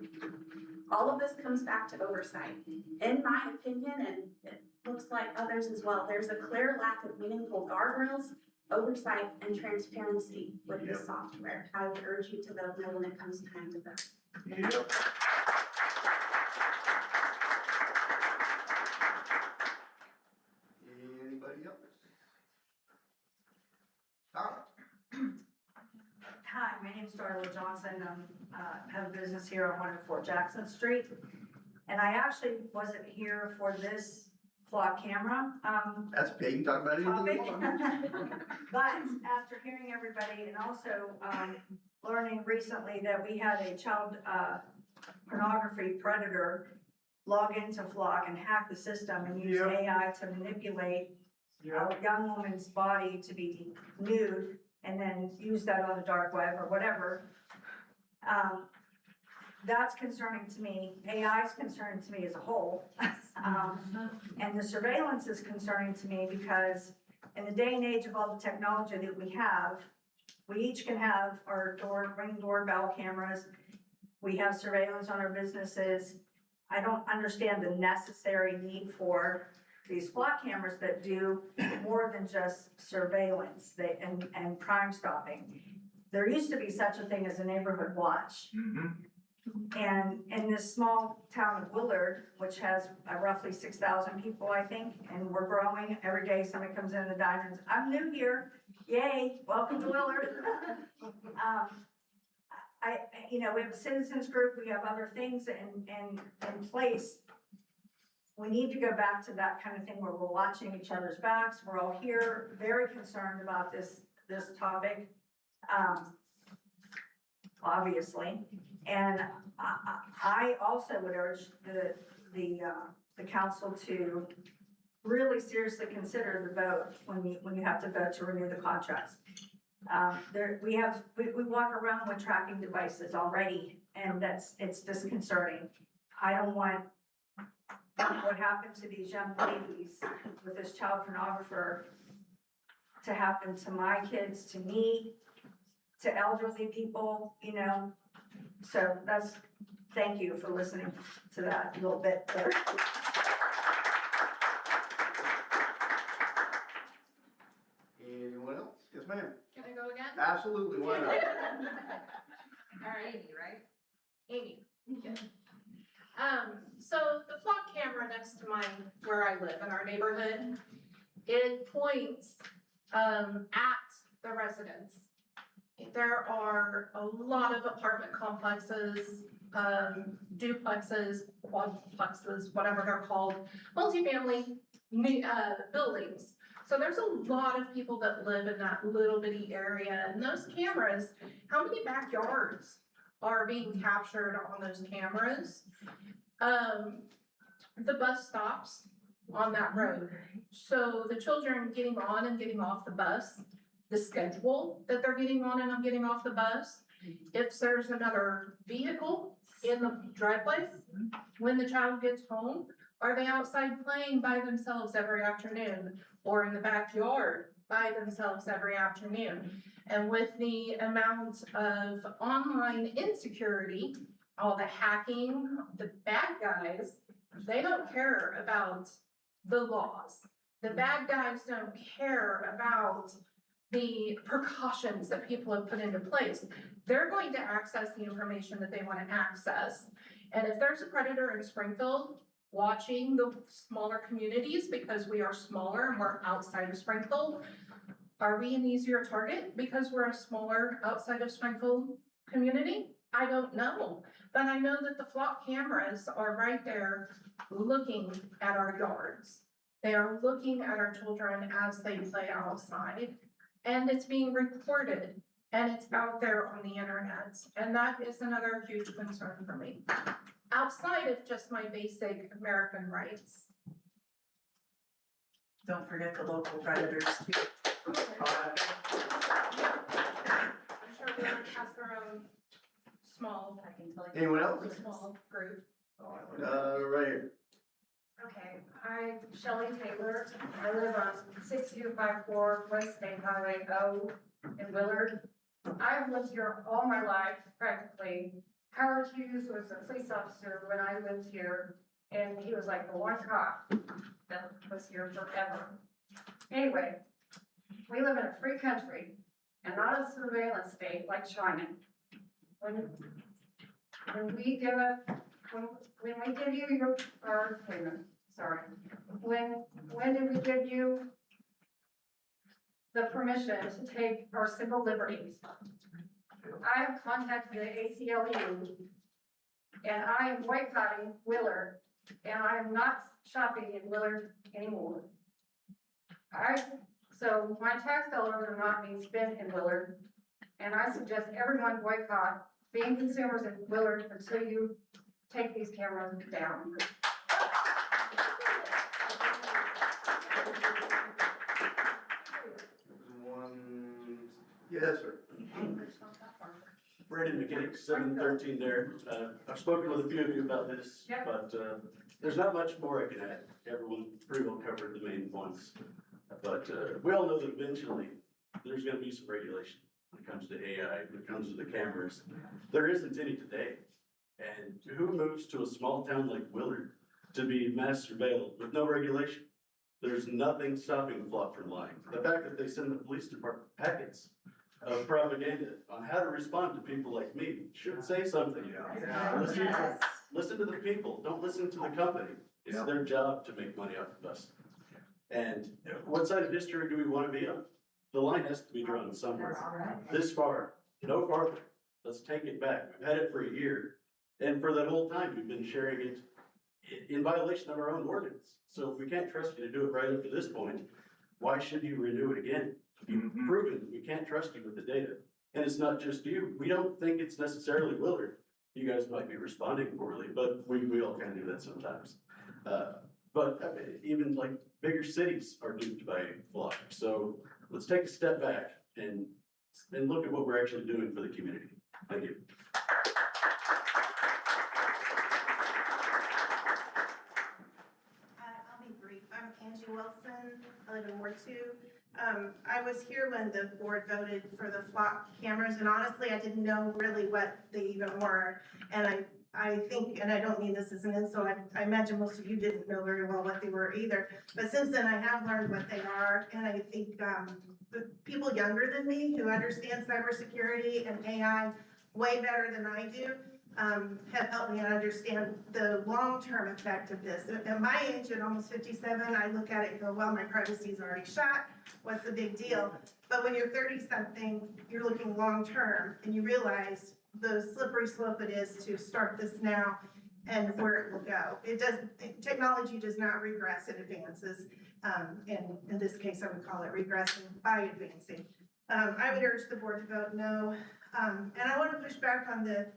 All of this comes back to oversight. In my opinion, and it looks like others as well, there's a clear lack of meaningful guardrails, oversight, and transparency with this software. I would urge you to vote no when it comes time to vote. Yep. Anybody else? Tara? Hi, my name is Darla Johnson. I have a business here on 104 Jackson Street. And I actually wasn't here for this Flock camera That's okay, you can talk about anything you topic. want. But after hearing everybody and also learning recently that we had a child pornography predator log into Flock and hack the system and use AI to manipulate a young woman's body to be nude and then use that on the dark web or whatever. That's concerning to me. AI is concerning to me as a whole. And the surveillance is concerning to me because in the day and age of all the technology that we have, we each can have our Ring doorbell cameras. We have surveillance on our businesses. I don't understand the necessary need for these Flock cameras that do more than just surveillance and crime stopping. There used to be such a thing as a neighborhood watch. And in this small town of Willard, which has roughly 6,000 people, I think, and we're growing, every day somebody comes in the diner and says, I'm new here, yay, welcome to Willard. You know, we have a citizens group, we have other things in place. We need to go back to that kind of thing where we're watching each other's backs, we're all here, very concerned about this topic, obviously. And I also would urge the council to really seriously consider the vote when you have to vote to renew the contracts. We walk around with tracking devices already, and it's disconcerting. I don't want what happened to these young ladies with this child pornographer to happen to my kids, to me, to elderly people, you know. So thank you for listening to that a little bit there. Anyone else? Yes, ma'am. Can I go again? Absolutely, why not? All right, Amy, right? Amy. Okay. So the flock camera next to where I live in our neighborhood, it points, at the residents. There are a lot of apartment complexes, duplexes, quadplexes, whatever they're called, multifamily, buildings. So there's a lot of people that live in that little bitty area, and those cameras, how many backyards are being captured on those cameras? The bus stops on that road. So the children getting on and getting off the bus, the schedule that they're getting on and getting off the bus. If there's another vehicle in the driveway, when the child gets home, are they outside playing by themselves every afternoon or in the backyard by themselves every afternoon? And with the amount of online insecurity, all the hacking, the bad guys, they don't care about the laws. The bad guys don't care about the precautions that people have put into place. They're going to access the information that they want to access. And if there's a predator in Springfield watching the smaller communities, because we are smaller and we're outside of Springfield, are we an easier target because we're a smaller outside of Springfield community? I don't know, but I know that the flock cameras are right there looking at our yards. They are looking at our children as they play outside, and it's being recorded, and it's out there on the internet. And that is another huge concern for me, outside of just my basic American rights. Don't forget the local predators too. I'm sure everyone has their own small, Anyone else? small group. Right here. Okay, I'm Shelley Taylor. I live on 6254 West State Highway O in Willard. I've lived here all my life, practically. Howard Hughes was a police officer when I lived here, and he was like the one cop that was here forever. Anyway, we live in a free country and not a surveillance state like China. When we give you your, wait a minute, sorry. When did we give you the permission to take our civil liberties? I have contacted the ACLU and I am boycotting Willard and I am not shopping in Willard anymore. So my tax dollars are not being spent in Willard, and I suggest everyone boycott being consumers in Willard until you take these cameras down. Yes, sir. Brandon McKinney, 713 there. I've spoken with a few of you about this, Yep. but there's not much more I can add. Everyone pretty well covered the main points. But we all know that eventually there's gonna be some regulation when it comes to AI, when it comes to the cameras. There isn't any today. And who moves to a small town like Willard to be mass surveilled with no regulation? There's nothing stopping Flock from lying. The fact that they send the police department packets of propaganda on how to respond to people like me. Should say something. Listen to the people, don't listen to the company. It's their job to make money off of us. And what side of history do we want to be on? The line has to be drawn somewhere. This far, no farther. Let's take it back. We've had it for a year. And for that whole time, we've been sharing it in violation of our own ordinance. So if we can't trust you to do it right up to this point, why should you renew it again? You've proven we can't trust you with the data. And it's not just you. We don't think it's necessarily Willard. You guys might be responding poorly, but we all kind of do that sometimes. But I mean, even like bigger cities are duped by Flock. So let's take a step back and look at what we're actually doing for the community. Thank you. I'll be brief. I'm Angie Wilson. I live in Ward 2. I was here when the board voted for the flock cameras, and honestly, I didn't know really what they even were. And I think, and I don't mean this as an insult, I imagine most of you didn't know very well what they were either. But since then, I have learned what they are, and I think the people younger than me who understand cybersecurity and AI way better than I do have helped me understand the long-term effect of this. At my age, at almost 57, I look at it and go, well, my privacy is already shot. What's the big deal? But when you're 30-something, you're looking long-term, and you realize the slippery slope it is to start this now and where it will go. Technology does not regress, it advances. In this case, I would call it regressing by advancing. I would urge the board to vote no. And I want to push back on the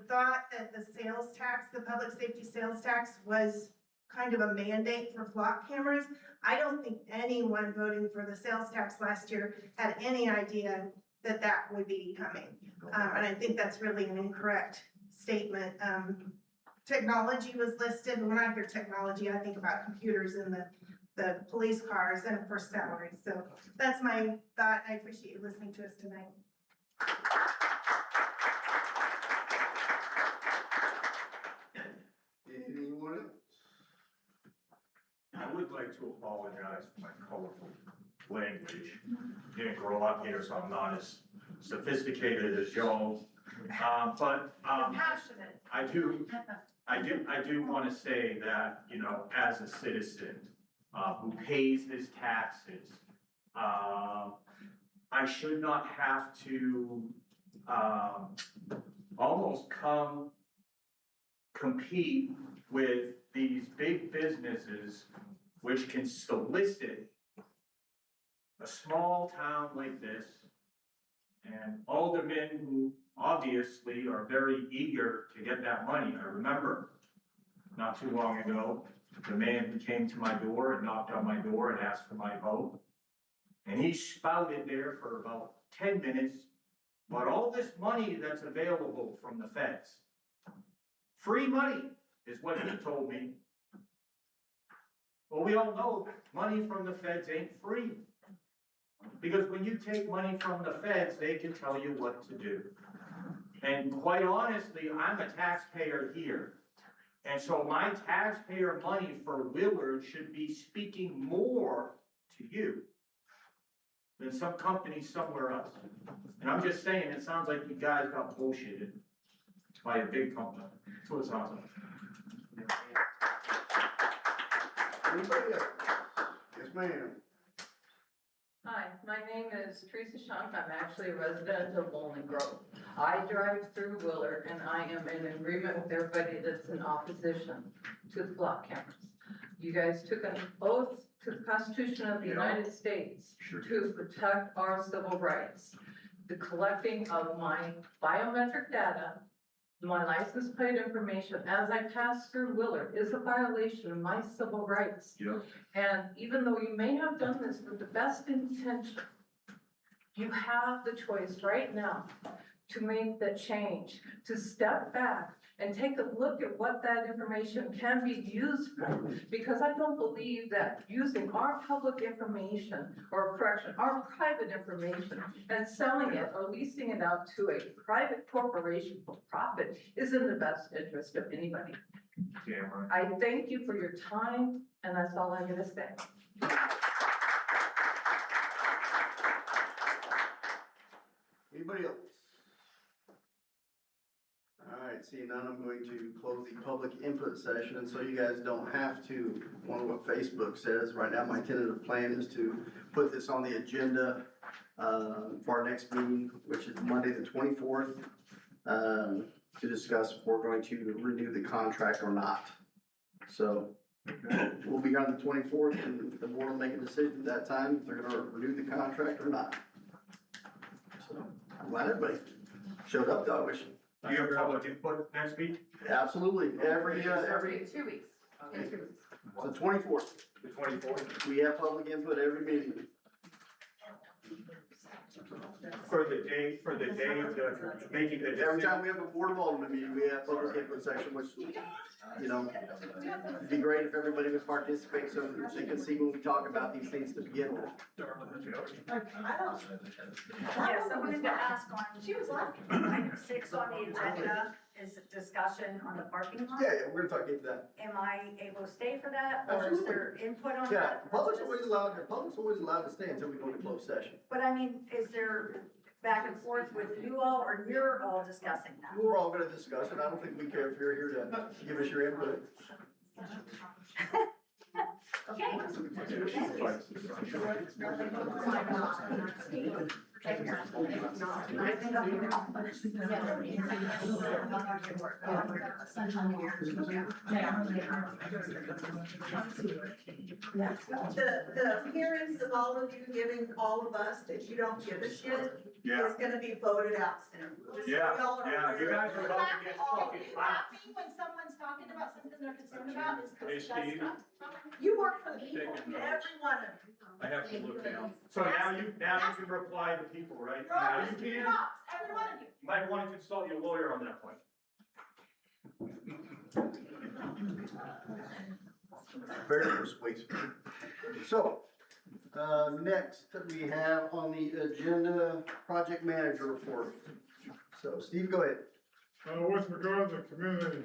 thought that the sales tax, the public safety sales tax was kind of a mandate for flock cameras. I don't think anyone voting for the sales tax last year had any idea that that would be coming. And I think that's really an incorrect statement. Technology was listed, and when I hear technology, I think about computers in the police cars and of course salaries. So that's my thought. I appreciate you listening to us tonight. Anyone else? I would like to apologize for my colorful language. Didn't grow up here, so I'm not as sophisticated as y'all. But Passionate. I do want to say that, you know, as a citizen who pays his taxes, I should not have to almost compete with these big businesses which can solicit a small town like this and aldermen who obviously are very eager to get that money. I remember not too long ago, the man who came to my door and knocked on my door and asked for my vote. And he spouted there for about 10 minutes about all this money that's available from the feds. Free money is what he told me. Well, we all know money from the feds ain't free. Because when you take money from the feds, they can tell you what to do. And quite honestly, I'm a taxpayer here. And so my taxpayer money for Willard should be speaking more to you than some company somewhere else. And I'm just saying, it sounds like you guys got bullshitted by a big company. That's what it sounds like. Anybody else? Yes, ma'am. Hi, my name is Teresa Shunk. I'm actually a resident of Bowling Grove. I drive through Willard, and I am in agreement with everybody that's in opposition to the block cameras. You guys took an oath to the Constitution of the United States to protect our civil rights. The collecting of my biometric data, my license plate information as I pass through Willard is a violation of my civil rights. Yep. And even though you may have done this with the best intention, you have the choice right now to make the change, to step back and take a look at what that information can be used for. Because I don't believe that using our public information, or correction, our private information and selling it or leasing it out to a private corporation for profit is in the best interest of anybody. Yeah, right. I thank you for your time, and that's all I'm gonna say. Anybody else? All right, seeing none, I'm going to close the public input session, and so you guys don't have to wonder what Facebook says. Right now, my tentative plan is to put this on the agenda for our next meeting, which is Monday, the 24th, to discuss if we're going to renew the contract or not. So we'll be on the 24th, and the board will make a decision at that time if they're gonna renew the contract or not. So I'm glad everybody showed up, though. I wish. Do you have public input next week? Absolutely, every, 2 weeks. In 2 weeks. the 24th, The 24th? we have public input every meeting. For the day, of making the Every time decision? we have a board of alderman meeting, we have public input section, which, you know, it'd be great if everybody would participate so they can see when we talk about these things to begin with. Yes, I wanted to ask on, item 6 on the agenda is a discussion on the parking lot. Yeah, we're gonna get to that. Am I able to stay for that, or is there input on Yeah, that? the public's always allowed to stay until we go to closed session. But I mean, is there back and forth with you all, or you're all discussing that? We're all gonna discuss it. I don't think we care if you're here to give us your input. Okay. The appearance of all of you giving all of us that you don't give a shit Yeah. is gonna be voted out soon. Just so Yeah, y'all are yeah, you aware. guys are about to get fucking hot. when someone's talking about something they're concerned about is Hey, Steve. You work for the people. Taking notes. Every one of you. I have to look down. So now you can reply to people, right? Now you can. Every one of you. You might want to consult your lawyer on that point. Very persuasive. So, next we have on the agenda, project manager report. So Steve, go ahead. With regard to community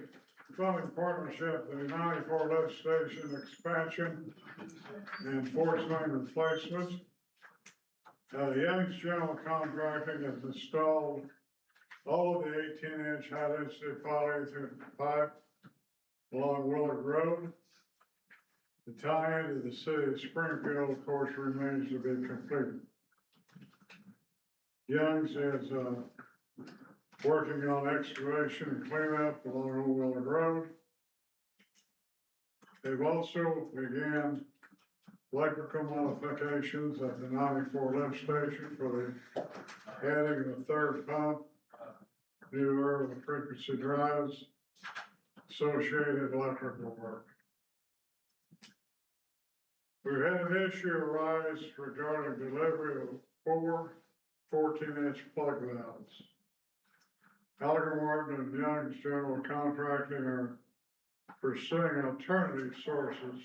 funding partnership, the 94 lift station expansion and force main replacements. Young's General Contracting has installed all of the 18-inch high-density polyethylene pipe along Willard Road. The tie-in to the city of Springfield, of course, remains to be completed. Young's is working on excavation and cleanup along Old Willard Road. They've also began electrical modifications at the 94 lift station for the adding of a third pump, new early frequency drives, associated electrical work. We've had an issue arise regarding delivery of 4 14-inch plug valves. Gallagher Martin and Young's General Contracting are pursuing alternative sources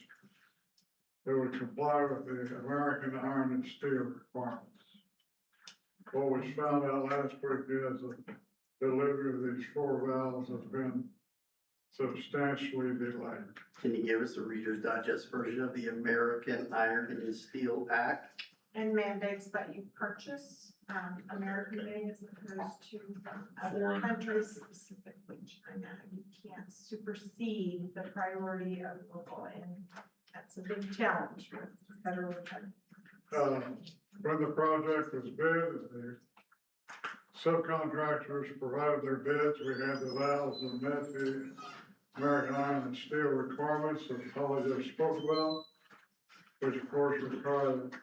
that would comply with the American Iron and Steel requirements. What was found out last week is that delivery of these 4 valves has been substantially delayed. Can you give us a Reader's Digest version of the American Iron and Steel Act? And mandates that you purchase, American made as opposed to other countries, specifically China. You can't supersede the priority of local, and that's a big challenge with federal government. When the project was bid, the subcontractors provided their bids. We had the valves that met the American Iron and Steel requirements that Holly just spoke about, which of course required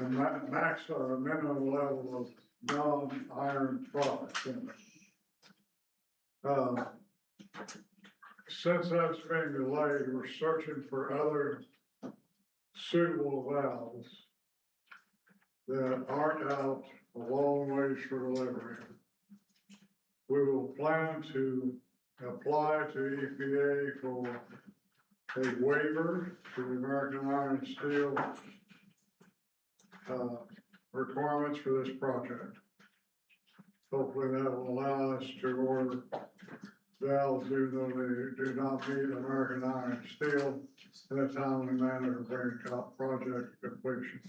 a max or a minimum level of non-iron products in it. Since that's being delayed, we're searching for other suitable valves that aren't out a long ways for delivery. We will plan to apply to EPA for a waiver to the American Iron and Steel requirements for this project. Hopefully that will allow us to order valves, even though they do not meet American Iron and Steel, in a timely manner to bring project to completion.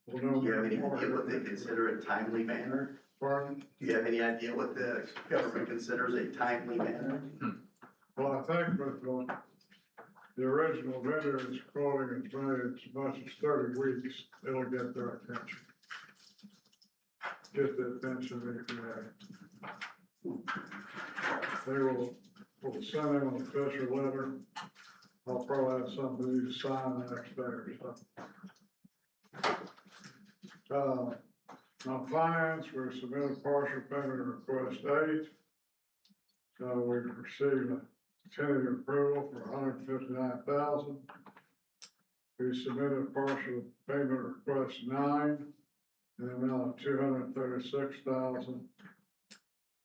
We'll know Do you have any more. idea what they consider a timely manner? Pardon? Do you have any idea what the government considers a timely manner? Well, I think with the original vendor is quoting as much as 30 weeks, it'll get their attention. Get the attention they can have. They will send them an official letter. I'll probably have something for you to sign the next day or something. On finance, we submitted partial payment request 8. So we received a tentative approval for $159,000. We submitted partial payment request 9, in the amount of $236,000.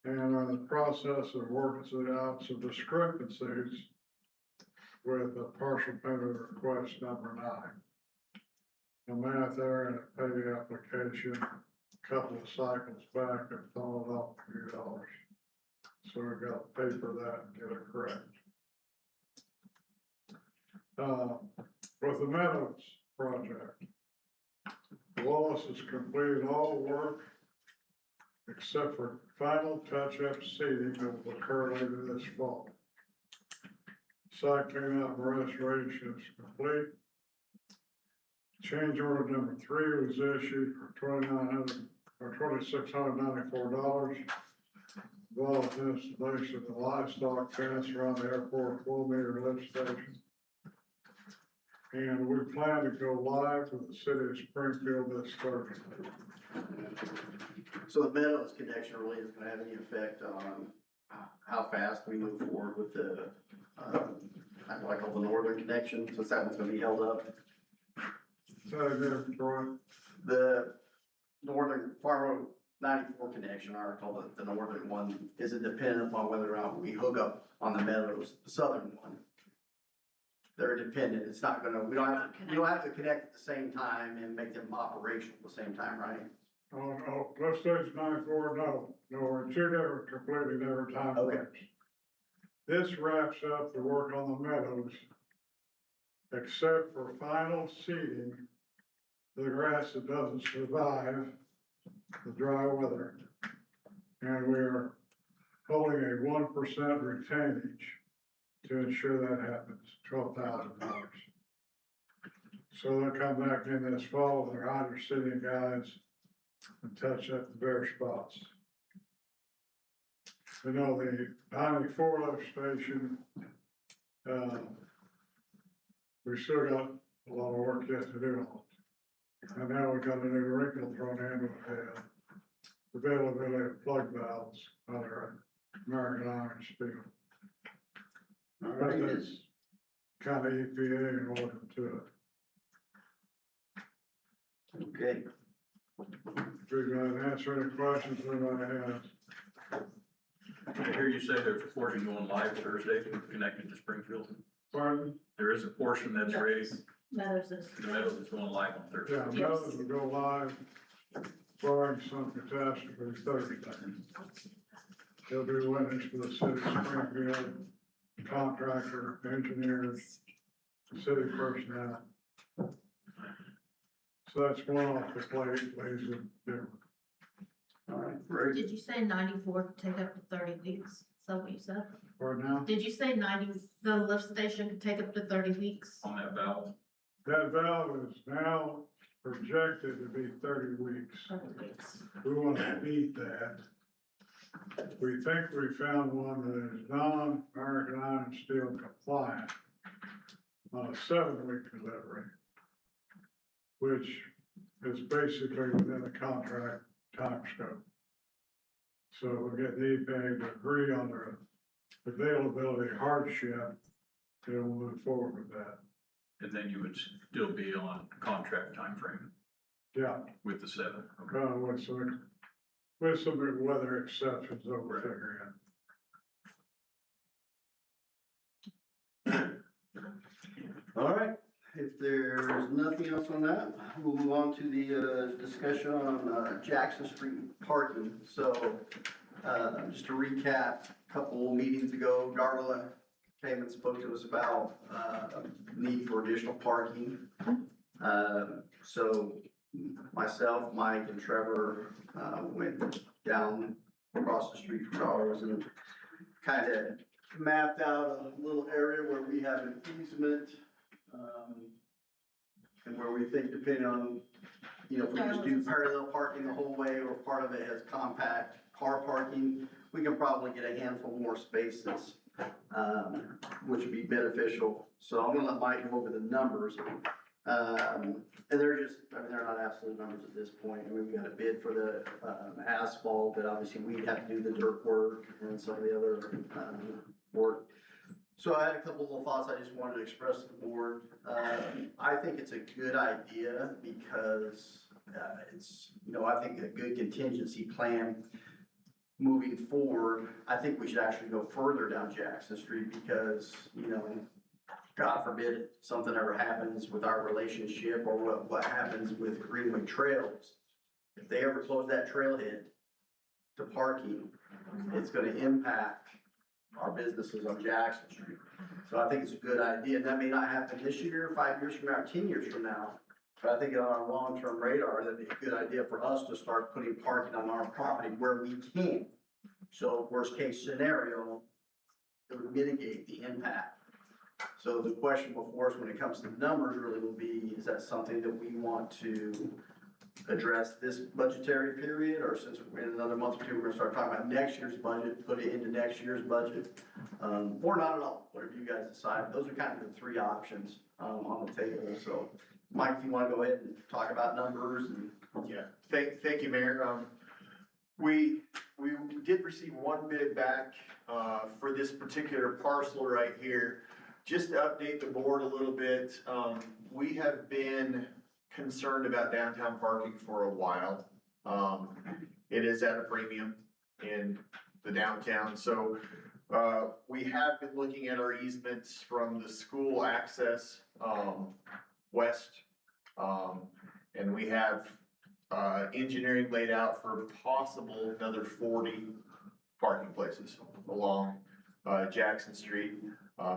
And are in the process of working out some discrepancies with the partial payment request number 9. The math there in a pay application, a couple of cycles back, and thrown it off a few dollars. So we've got to pay for that and get it correct. With the Meadows project, Wallace has completed all work except for final touch-up seating that will occur later this fall. Site cleanup and restoration is complete. Change order number 3 was issued for $2,694. Involved installation of the livestock fence around the airport 4-meter lift station. And we plan to go live with the city of Springfield this Thursday. So the Meadows connection really isn't gonna have any effect on how fast we move forward with the, I call the northern connection, since that one's gonna be held up. So again, Troy, The northern Farm Road 94 connection, or called the northern one, isn't dependent upon whether or not we hook up on the Meadows, the southern one. They're independent, it's not gonna, we don't have to connect at the same time and make them operational at the same time, right? oh, lift station 94, no, we're in 2 different, completely different time frames. This wraps up the work on the Meadows, except for final seeding, the grass that doesn't survive the dry weather. And we're holding a 1% retainage to ensure that happens, $12,000. So they'll come back in this fall with their hydro seeding guys and touch up the bare spots. You know, the 94 lift station, we still got a lot of work yet to do on it. And now we've got a new wrinkle thrown in with the availability of plug valves on our American Iron Steel. But that's kind of EPA and welcome to it. Okay. If you're gonna answer any questions anybody has. I hear you say there's a portion going live Thursday connected to Springfield. Pardon? There is a portion that's ready. Meadows is. The Meadows is going live on Thursday. Yeah, Meadows will go live, barring some catastrophe Thursday. They'll be witness for the city of Springfield, contractor, engineers, city personnel. So that's one off the plate, ladies and gentlemen. All right, very Did you say 94 could take up to 30 weeks? Is that what you said? For now, Did you say the lift station could take up to 30 weeks? On that valve. that valve is now projected to be 30 weeks. 30 weeks. We want to beat that. We think we found one that is non-American Iron Steel compliant on a 7-week delivery, which is basically within the contract time scope. So we'll get the EPA to agree on their availability hardship, and we'll move forward with that. And then you would still be on contract timeframe Yeah, with the 7. Okay. with some weather exceptions that we're figuring out. All right, if there's nothing else on that, we'll move on to the discussion on Jackson Street parking. So, just to recap, a couple meetings ago, Darla came and spoke to us about need for additional parking. So myself, Mike, and Trevor, went down across the street from Alders and kind of mapped out a little area where we have an easement, and where we think depending on, you know, if we just do parallel parking the whole way or part of it has compact car parking, we can probably get a handful more spaces, which would be beneficial. So I'm gonna let Mike go over the numbers. And they're just, I mean, they're not absolute numbers at this point. I mean, we got a bid for the, asphalt, but obviously we'd have to do the dirt work and some of the other, work. So I had a couple little thoughts I just wanted to express to the board. I think it's a good idea because, it's, you know, I think a good contingency plan moving forward. I think we should actually go further down Jackson Street because, you know, God forbid something ever happens with our relationship or what happens with Greenway Trails. If they ever close that trailhead to parking, it's gonna impact our businesses on Jackson Street. So I think it's a good idea. And that may not happen this year, 5 years from now, or 10 years from now. But I think on our long-term radar, that'd be a good idea for us to start putting parking on our property where we can. So worst case scenario, it would mitigate the impact. So the question before us when it comes to numbers really will be, is that something that we want to address this budgetary period? Or since we're in another month or two, we're gonna start talking about next year's budget, put it into next year's budget? Or not at all, whatever you guys decide. Those are kind of the three options, on the table. So Mike, if you wanna go ahead and talk about numbers and. Yeah, thank you, Mayor. We did receive one bid back, for this particular parcel right here. Just to update the board a little bit, we have been concerned about downtown parking for a while. It is at a premium in the downtown, so, we have been looking at our easements from the school access, west. And we have, engineering laid out for possible another 40 parking places along, Jackson Street.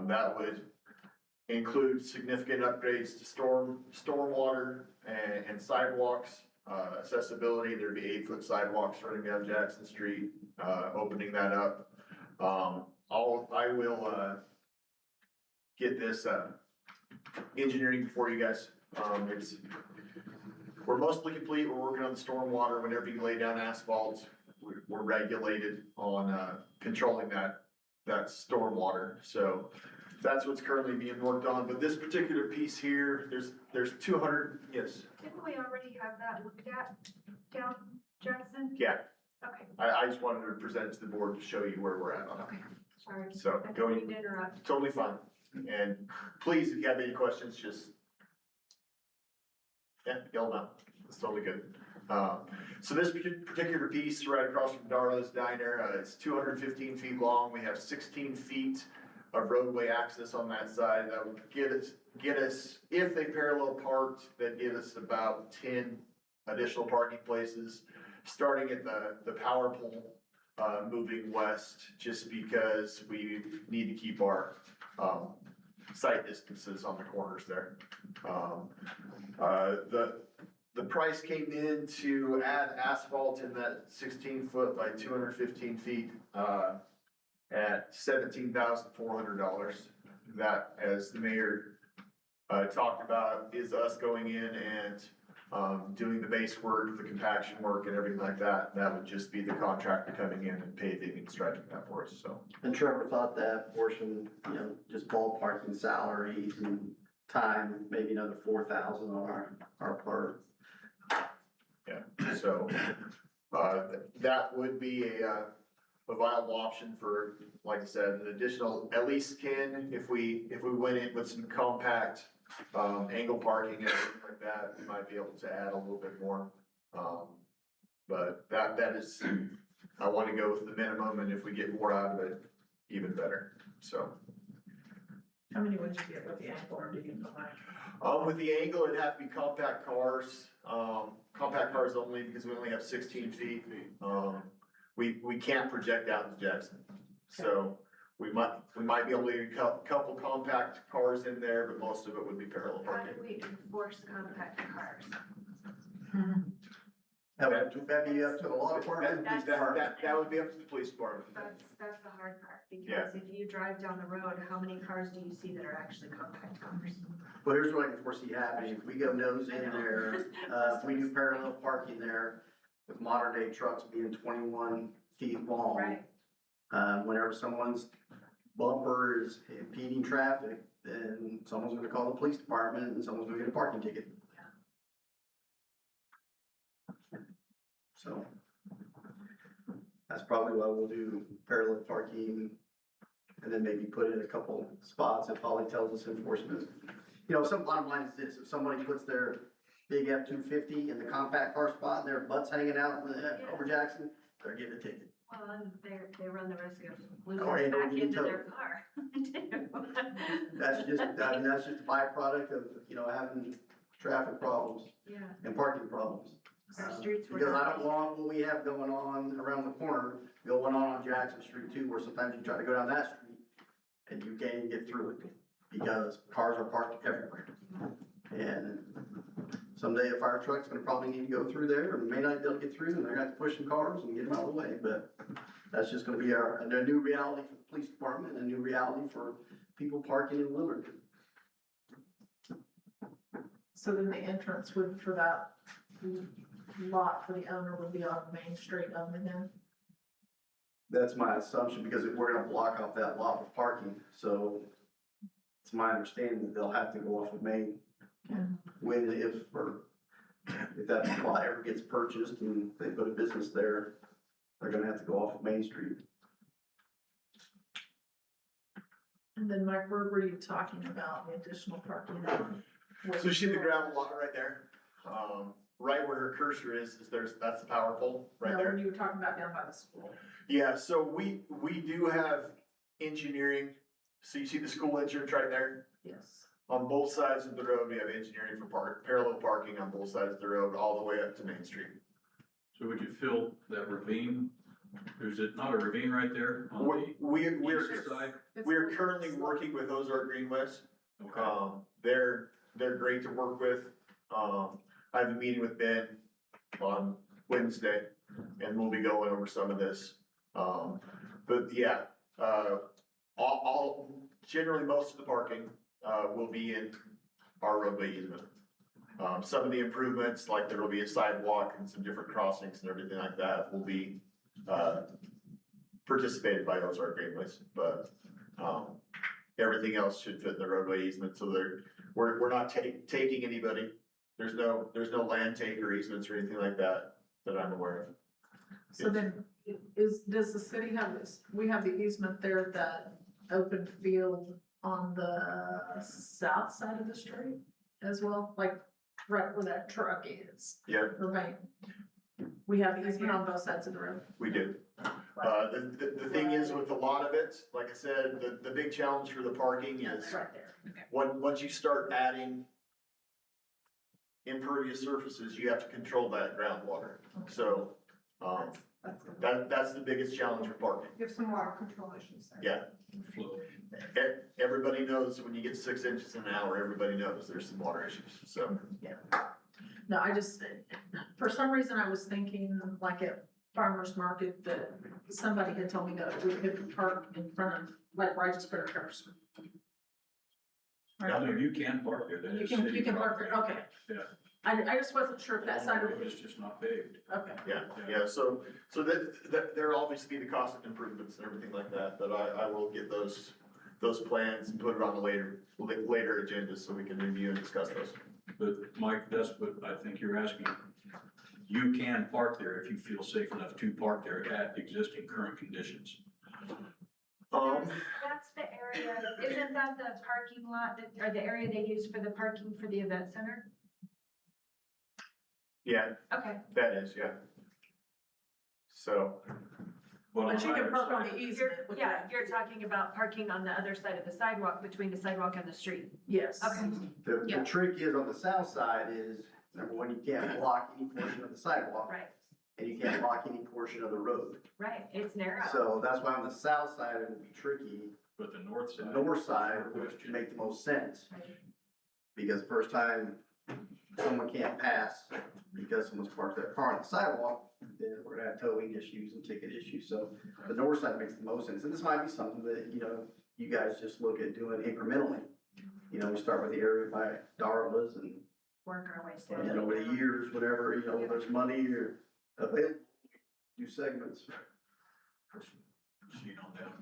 That would include significant upgrades to stormwater and sidewalks, accessibility. There'd be 8-foot sidewalks running down Jackson Street, opening that up. I will get this engineering for you guys. We're mostly complete. We're working on the stormwater. Whenever you lay down asphalt, we're regulated on controlling that stormwater. So that's what's currently being worked on. But this particular piece here, there's 200, yes. Didn't we already have that looked at down Jackson? Yeah. Okay. I just wanted to present it to the board to show you where we're at on it. Okay, sorry. So I didn't mean to interrupt. Totally fine. And please, if you have any questions, just, yeah, yell them out. It's totally good. So this particular piece right across from Darla's Diner, it's 215 feet long. We have 16 feet of roadway access on that side. That would get us, if they parallel parked, that'd get us about 10 additional parking places, starting at the power pole, moving west, just because we need to keep our sight distances on the corners there. The price came in to add asphalt in that 16-foot by 215 feet at $17,400. That, as the mayor talked about, is us going in and doing the base work, the compaction work and everything like that. That would just be the contractor coming in and paving and striping that for us, so. And Trevor thought that portion, you know, just ballparking salaries and time, maybe another 4,000 on our part. Yeah, so, that would be a viable option for, like I said, an additional, at least 10, if we went in with some compact, angle parking and everything like that, we might be able to add a little bit more. But that is, I want to go with the minimum, and if we get more out of it, even better, so. How many would you get with the angle, or do you know that? With the angle, it'd have to be compact cars only, because we only have 16 feet. We can't project out into Jackson. So we might be able to get a couple compact cars in there, but most of it would be parallel How parking. do we enforce compact cars? That'd be up to the law department. police department. That would be up to the police department. That's the hard part, Yeah. because if you drive down the road, how many cars do you see that are actually compact cars? Well, here's what I can foresee happening, if we go nose in there, if we do parallel parking there, with modern day trucks being 21 feet long. Right. Whenever someone's bumper is impeding traffic, then someone's gonna call the police department and someone's gonna get a parking ticket. So, that's probably why we'll do parallel parking, and then maybe put in a couple spots if Holly tells us enforcement. You know, some bottom line is this, if somebody puts their big F-250 in the compact car spot and their butt's hanging out over Jackson, they're getting a ticket. Well, and they run the risk of Or losing it'll back be into towed. their car. That's just, I mean, that's just a byproduct of, you know, having traffic problems Yeah. and parking problems. Our streets were Because I not- don't want what we have going on around the corner, going on Jackson Street too, where sometimes you try to go down that street and you can't even get through it because cars are parked everywhere. And someday a fire truck's gonna probably need to go through there, or may not be able to get through, and they're gonna have to push some cars and get them out of the way, but that's just gonna be a new reality for the police department, and a new reality for people parking in Willard. So then the entrance would, for that lot for the owner would be on Main Street over then? That's my assumption, because if we're gonna block off that lot with parking, so it's my understanding that they'll have to go off of Main. When, if that lot ever gets purchased and they put a business there, they're gonna have to go off of Main Street. And then Mike, where were you talking about the additional parking? So you see the gravel lot right there? Right where her cursor is that's the power pole, right No, there. when you were talking about down by the school. Yeah, so we do have engineering, so you see the school entrance right there? Yes. On both sides of the road, we have engineering for parallel parking on both sides of the road, all the way up to Main Street. So would you fill that ravine? There's not a ravine right there on the east side? We're currently working with Ozark Greenwest. They're great to work with. I have a meeting with Ben on Wednesday, and we'll be going over some of this. But yeah, generally most of the parking, will be in our roadway easement. Some of the improvements, like there will be a sidewalk and some different crossings and everything like that will be, participated by Ozark Greenways, but, everything else should fit in the roadway easement, so we're not taking anybody. There's no land take or easements or anything like that I'm aware of. So then, does the city have this, we have the easement there at that open field on the south side of the street as well, like right where that truck is? Yeah, Right. We have easement on both sides of the road. we do. The thing is with a lot of it, like I said, the big challenge for the parking is Right there. Okay. once you start adding impervious surfaces, you have to control that groundwater. So, that's the biggest challenge for parking. You have some water control issues there. Yeah. Everybody knows when you get 6 inches an hour, everybody knows there's some water issues, so. Yeah. No, I just, for some reason, I was thinking like at farmer's market that somebody had told me that we could park in front of, like where I just put a cursor. No, you can park there. That You is can, city you can park property. there, okay. Yeah. I just wasn't sure if that side of It's just not paved. okay. Yeah, so there'll obviously be the cost of improvements and everything like that, but I will get those plans and put it on a later agenda so we can review and discuss those. But Mike, that's what I think you're asking. You can park there if you feel safe enough to park there at existing current conditions. That's the area, isn't that the parking lot, or the area they use for the parking for the event center? Yeah, Okay. that is, yeah. So. Well, But you can park on the easement. with Yeah, that. you're talking about parking on the other side of the sidewalk, between the sidewalk and the street. Yes. Okay. The trick is on the south side is, number one, you can't block any portion of the sidewalk. Right, And you can't block any portion of the road. right, it's narrow. So that's why on the south side it would be tricky. But the north The side. north side would make the most sense. Because first time someone can't pass because someone's parked their car on the sidewalk, then we're gonna have towing issues and ticket issues. So the north side makes the most sense. And this might be something that, you guys just look at doing incrementally. We start with the area by Darla's and Work our way and slowly. over the years, whatever, there's money or available, do segments. See on that.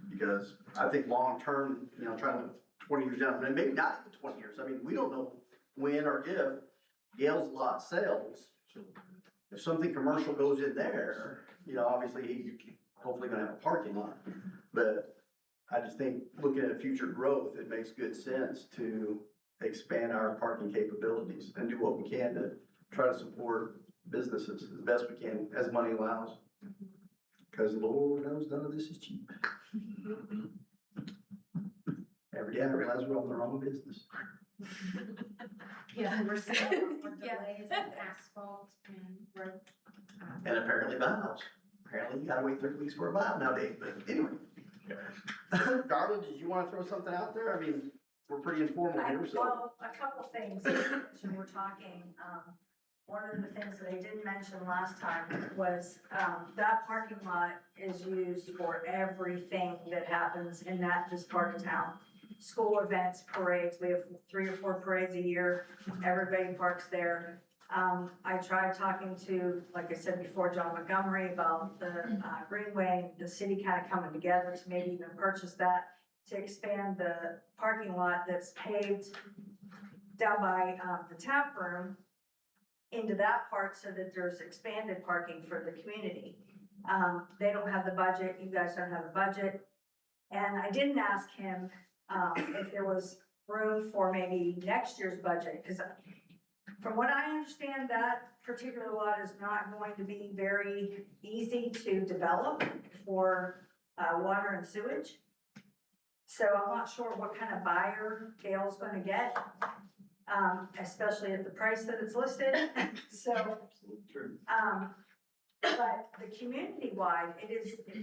Because I think long-term, trying to look 20 years down, and maybe not even 20 years. I mean, we don't know when or if Gale's lot sells. If something commercial goes in there, obviously he's hopefully gonna have a parking lot. But I just think looking at future growth, it makes good sense to expand our parking capabilities and do what we can to try to support businesses as best we can, as money allows. Because Lord knows none of this is cheap. Every day I realize we're on the wrong business. Yeah, we're seeing more Yeah. delays in asphalt and road. And apparently valves. Apparently you gotta wait 30 weeks for a valve nowadays, but anyway. Darla, did you wanna throw something out there? I mean, we're pretty informal here, so. Well, a couple things, so we're talking, one of the things that I didn't mention last time was, that parking lot is used for everything that happens in this part of town. School events, parades, we have 3 or 4 parades a year, everybody parks there. I tried talking to, like I said before, John Montgomery about the Greenway, the city kind of coming together to maybe even purchase that, to expand the parking lot that's paved down by the tap room into that part so that there's expanded parking for the community. They don't have the budget, you guys don't have the budget. And I didn't ask him if there was room for maybe next year's budget, because from what I understand, that particular lot is not going to be very easy to develop for water and sewage. So I'm not sure what kind of buyer Gale's gonna get, especially at the price that it's listed. So, but the community-wide,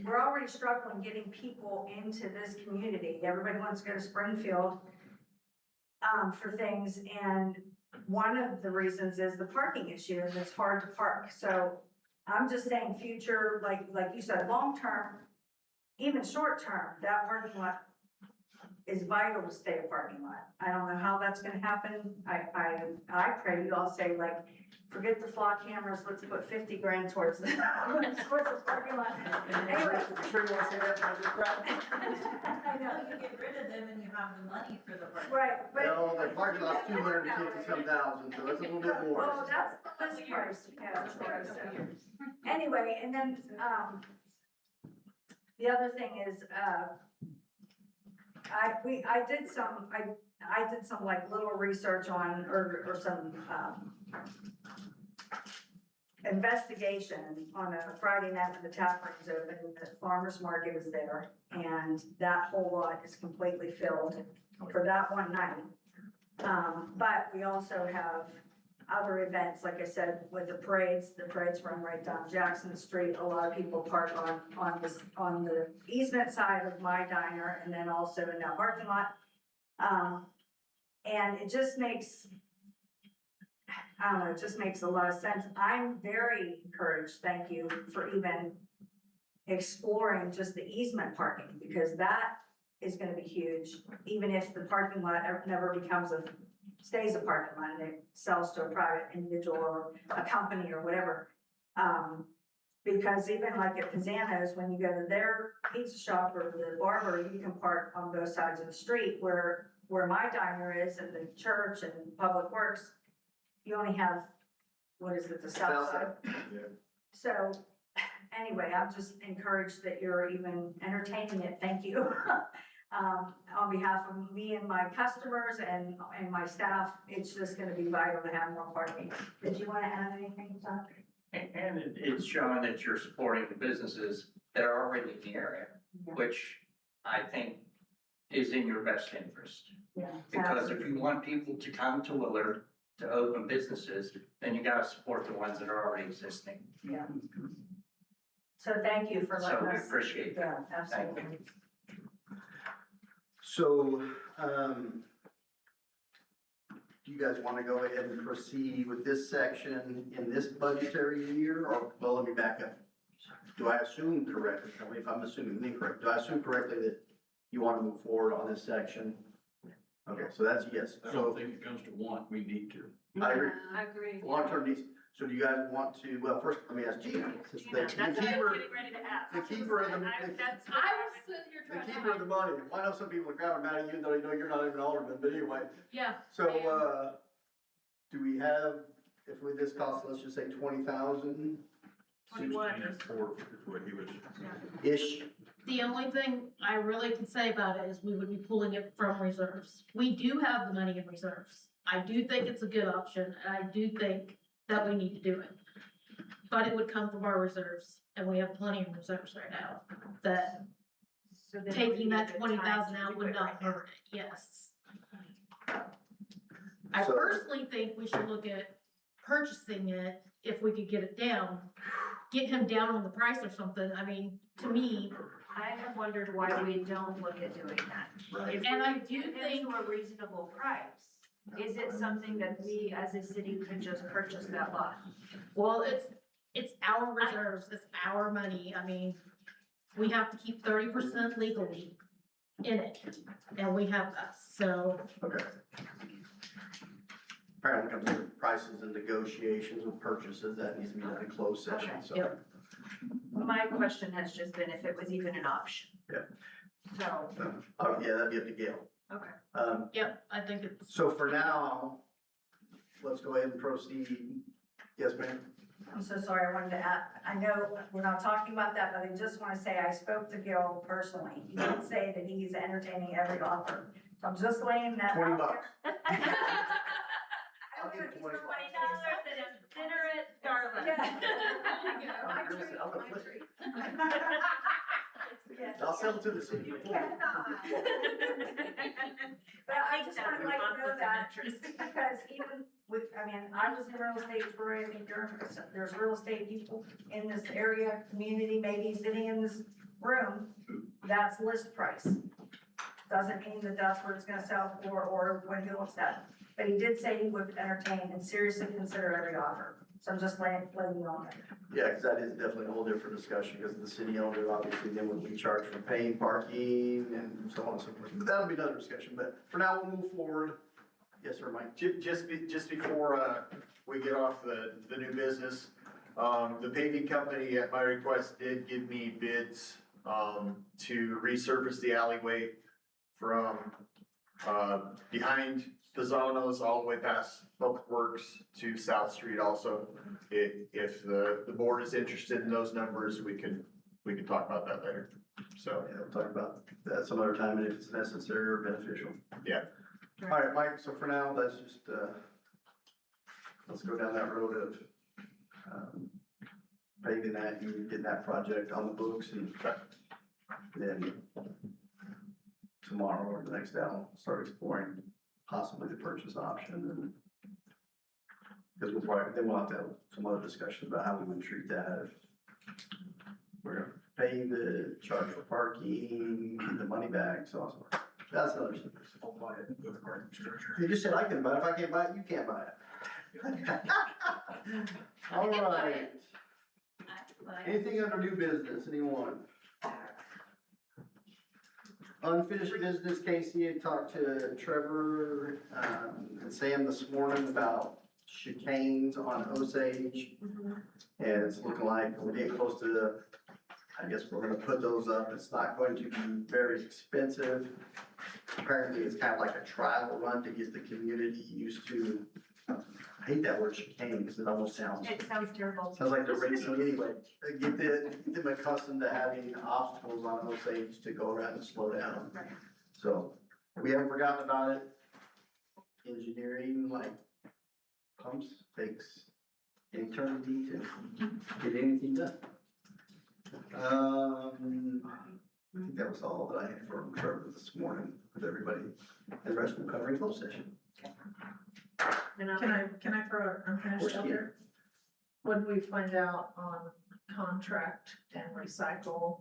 we're already struggling getting people into this community. Everybody wants to go to Springfield for things, and one of the reasons is the parking issue, and it's hard to park. So I'm just saying future, like you said, long-term, even short-term, that parking lot is vital to stay a parking lot. I don't know how that's gonna happen. I pray you all say, like, forget the flock cameras, let's put 50 grand towards the parking lot. Anyway. Sure you wanna say that for the crowd? I know. You get rid of them and you have the money for the parking. Right, but. Well, the parking lot's 250-some thousand, so that's a little bit more. Oh, that's the list price, yeah, that's what I said. Anyway, and then, the other thing is, I did some like little research on, or some, investigation on a Friday night when the tap room's open, the farmer's market is there, and that whole lot is completely filled for that one night. But we also have other events, like I said, with the parades run right down Jackson Street. A lot of people park on the easement side of my diner, and then also in that parking lot. And it just makes, I don't know, it just makes a lot of sense. I'm very encouraged, thank you, for even exploring just the easement parking, because that is gonna be huge, even if the parking lot never stays a parking lot and it sells to a private individual or a company or whatever. Because even like at Pizzano's, when you go to their pizza shop or the barber, you can park on both sides of the street, where my diner is and the church and Public Works, you only have, what is it, the south side? So, anyway, I'm just encouraged that you're even entertaining it, thank you. On behalf of me and my customers and my staff, it's just gonna be vital to have more parking. Did you wanna add anything, Tom? And it's showing that you're supporting the businesses that are already in the area, which I think is in your best interest. Yeah. Because if you want people to come to Willard to open businesses, then you gotta support the ones that are already existing. Yeah. So thank you for letting So we us. appreciate that. Yeah, absolutely. Thank you. So, do you guys wanna go ahead and proceed with this section in this budgetary year, or, well, let me back up. Do I assume correctly, tell me if I'm assuming incorrect, do I assume correctly that you wanna move forward on this section? Okay, so that's a yes, I so don't think it comes to want, we need to. I agree. I agree. Long-term needs, so do you guys want to, well, first, let me ask Gina, since Gina, that's what I was keeper, getting ready to ask. the keeper of the, That's what I was sitting here the trying to keeper of hide. the money. Well, I know some people in the crowd are mad at you, though you know you're not even an alderman, but anyway. Yeah. So, do we have, if we, this costs, let's just say 20,000? 21. 16.4 is what he was. Ish. The only thing I really can say about it is we would be pulling it from reserves. We do have the money in reserves. I do think it's a good option, and I do think that we need to do it. But it would come from our reserves, and we have plenty of reserves right now, that So then taking would be a that good 20,000 time to out do would it not right now. hurt it, yes. I So- personally think we should look at purchasing it if we could get it down. Get him down on the price or something, I mean, to me, I have wondered why we don't look at doing that. Right. If And we I could do get think- into a reasonable price, is it something that we as a city could just purchase that lot? well, it's our reserves, it's our money, I mean, we have to keep 30% legally in it, and we have that, so. Okay. Apparently comes to prices and negotiations with purchases, that needs to be done in closed session, Okay. so. Yep. My question has just been if it was even an option. Yeah. So, Oh, yeah, that'd be up to Gail. okay. Yep, I think it's. So for now, let's go ahead and proceed. Yes, ma'am? I'm so sorry, I wanted to add, I know we're not talking about that, but I just want to say I spoke to Gil personally. He did say that he's entertaining every offer. So I'm just laying that out there. $20. I'll give you $20. and a dinner at Starbucks. I'm My gonna treat, say, I'm gonna my flip treat. I'll sell it to the city for $40. But I just want to let you know that, because even with, I mean, I was in real estate, Troy, I think there's real estate people in this area, community, maybe sitting in this room, that's list price. Doesn't mean that that's what it's gonna sell for, or when he looks at it. But he did say he would entertain and seriously consider every offer, so I'm just letting you know that. Yeah, because that is definitely a whole different discussion, because the city owner, obviously, then would be charged for paying parking and so on and so forth. But that'll be another discussion, but for now, we'll move forward. Yes, sir, Mike? Just before, we get off the new business, the paving company at my request did give me bids, to resurface the alleyway from, behind Pizzano's all the way past Public Works to South Street also. If the board is interested in those numbers, we can talk about that later. So, Yeah, we'll talk about that some other time, and if it's necessary or beneficial. yeah. All right, Mike, so for now, let's just, let's go down that road of, paving that, and getting that project on the books, and then tomorrow or the next day, I'll start exploring possibly the purchase option, and because we'll probably, then we'll have to have some other discussions about how we would treat that, if we're gonna pay the charge for parking, get the money back, so on. That's another thing. I'll buy it and go to parking structure. You just said I can buy it. If I can't buy it, you can't buy it. All right. Anything under new business, anyone? Unfinished business, Casey, I talked to Trevor, and Sam this morning about chicanes on Osage. And it's looking like we're getting close to the, I guess we're gonna put those up. It's not going to be very expensive. Apparently, it's kind of like a trial run to get the community used to, I hate that word chicane, because it almost sounds, It sounds terrible. sounds like they're racing anyway. Get them accustomed to having obstacles on Osage to go around and slow down. Right. So, we haven't forgotten about it. Engineering, like pumps, takes an eternity to get anything done. I think that was all that I had for Trevor this morning with everybody. The rest will cover in closed session. Can I throw an unfinished out there? When we find out on contract and recycle,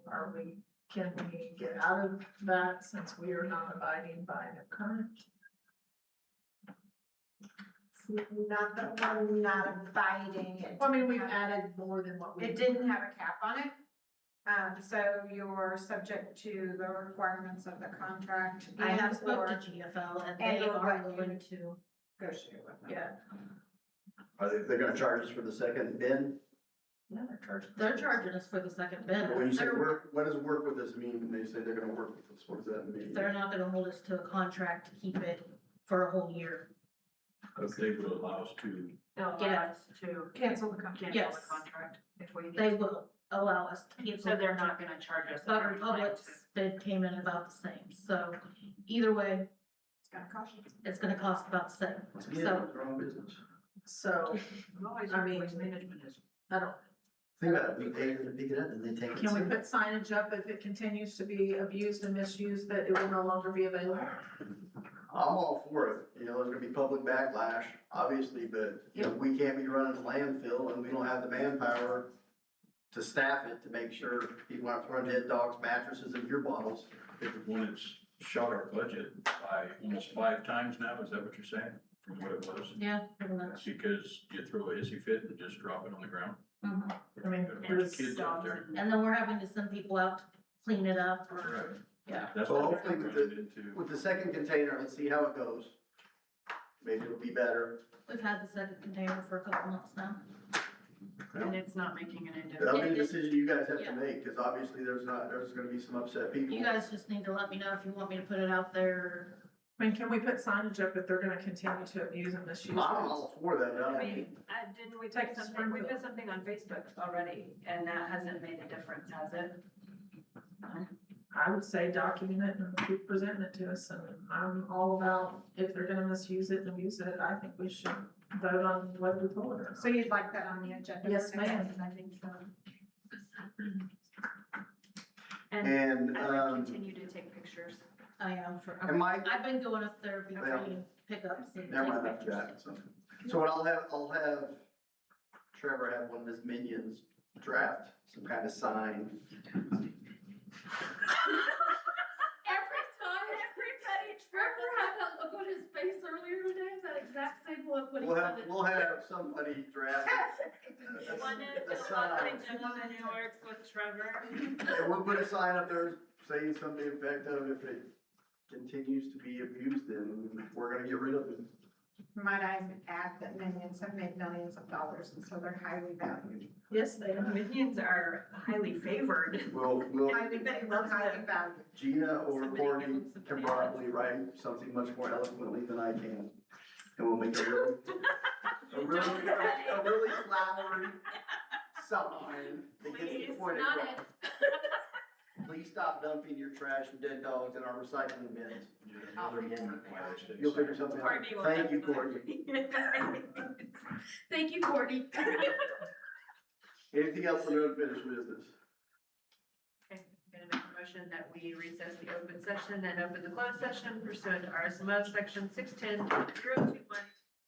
can we get out of that since we are not abiding by the current? not that we're not abiding it. Well, I mean, we've added more than what we. It didn't have a cap on it. So you're subject to the requirements of the contract. I have and spoke to or- GFL and and they or are what you willing to, Negotiate with them. yeah, Are they're gonna charge us for the second bin? they're charging us for the second bin. When you say They're- work, what does work with us mean? When they say they're gonna work with us, what does that mean? They're not gonna hold us to a contract to keep it for a whole year. But they will allow us to, They'll Yeah. allow us to Cancel the contract. cancel the Yes. contract if we need They to. will allow us to cancel. So they're the not contract. gonna charge us. But if we're Republic's bid came in about the same, so either way, It's gonna cost you. it's gonna cost about the same, Yeah, so. it's wrong business. So, I mean, management is. I don't, Think about it, we pay them to pick it up and they take it. can we put signage up if it continues to be abused and misused, that it will no longer be available? I'm all for it, you know, there's gonna be public backlash, obviously, but, you know, we can't be running a landfill and we don't have the manpower to staff it, to make sure people aren't throwing dead dogs, mattresses, and beer bottles. when it's shot our budget by almost 5 times now, is that what you're saying? From what it was? Yeah, pretty much. Because you throw a hissy fit and just drop it on the ground? Mhm. I mean, Got a bunch there's of kids out there. And then we're having to send people out to clean it up or, Right. yeah. That's Well, what we're hopefully with running into. With the second container, let's see how it goes. Maybe it'll be better. We've had the second container for a couple months now. And it's not making an That'll be a difference. decision you guys have to Yeah. make, cause obviously there's gonna be some upset people. You guys just need to let me know if you want me to put it out there. I mean, can we put signage up if they're gonna continue to abuse and misuse? I'm all for that, I I mean, mean, didn't we Take put the something, we Springfield. put something on Facebook already, and that hasn't made a difference, has it? I would say document it and keep presenting it to us, and I'm all about, if they're gonna misuse it and abuse it, I think we should vote on whether we pull it or So you'd like that on the agenda? Yes, ma'am. I think so. and, I would continue to take pictures. I am for, and Mike, I've been going up there between pickups and never mind taking after pictures. that, so what I'll have Trevor have one of his minions draft some kind of sign. Every time, everybody, Trevor had that look on his face earlier today, that exact same look when he said it. We'll have somebody draft a sign. gentleman who works with Trevor. And we'll put a sign up there saying something effective, if it continues to be abused, then we're gonna get rid of it. Might I add that minions have made millions of dollars, and so they're highly valued. Yes, they are. Minions are highly favored. We'll, Highly valued, highly valued. Gina or Courtney can probably write something much more eloquently than I can. And we'll make a really flowery sign that gets the point across. Please stop dumping your trash and dead dogs in our recycling bins. Another moment why they stay You'll figure something out. Courtney will Thank you, definitely- Courtney. Thank you, Courtney. Anything else on unfinished business? Okay, I'm gonna make a motion that we recess the open session and open the closed session pursuant to RSMO section 610-021,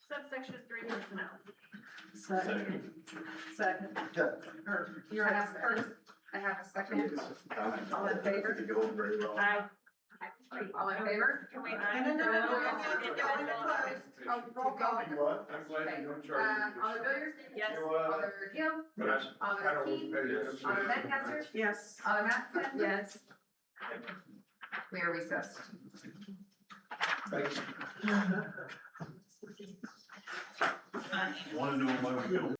subsection 3 personnel. Second. Second. Or, You have first, I have a second. All in favor? It's going very well. Aye. All in favor? Can we? Oh, roll call. You what? I'm glad you don't charge me. Alder Billiard? Yes. Alder Hill? But I Alder don't Key? pay this. Alder Lancaster? Yes. Alder Mattson? Yes. We are recessed. Wanna know why we don't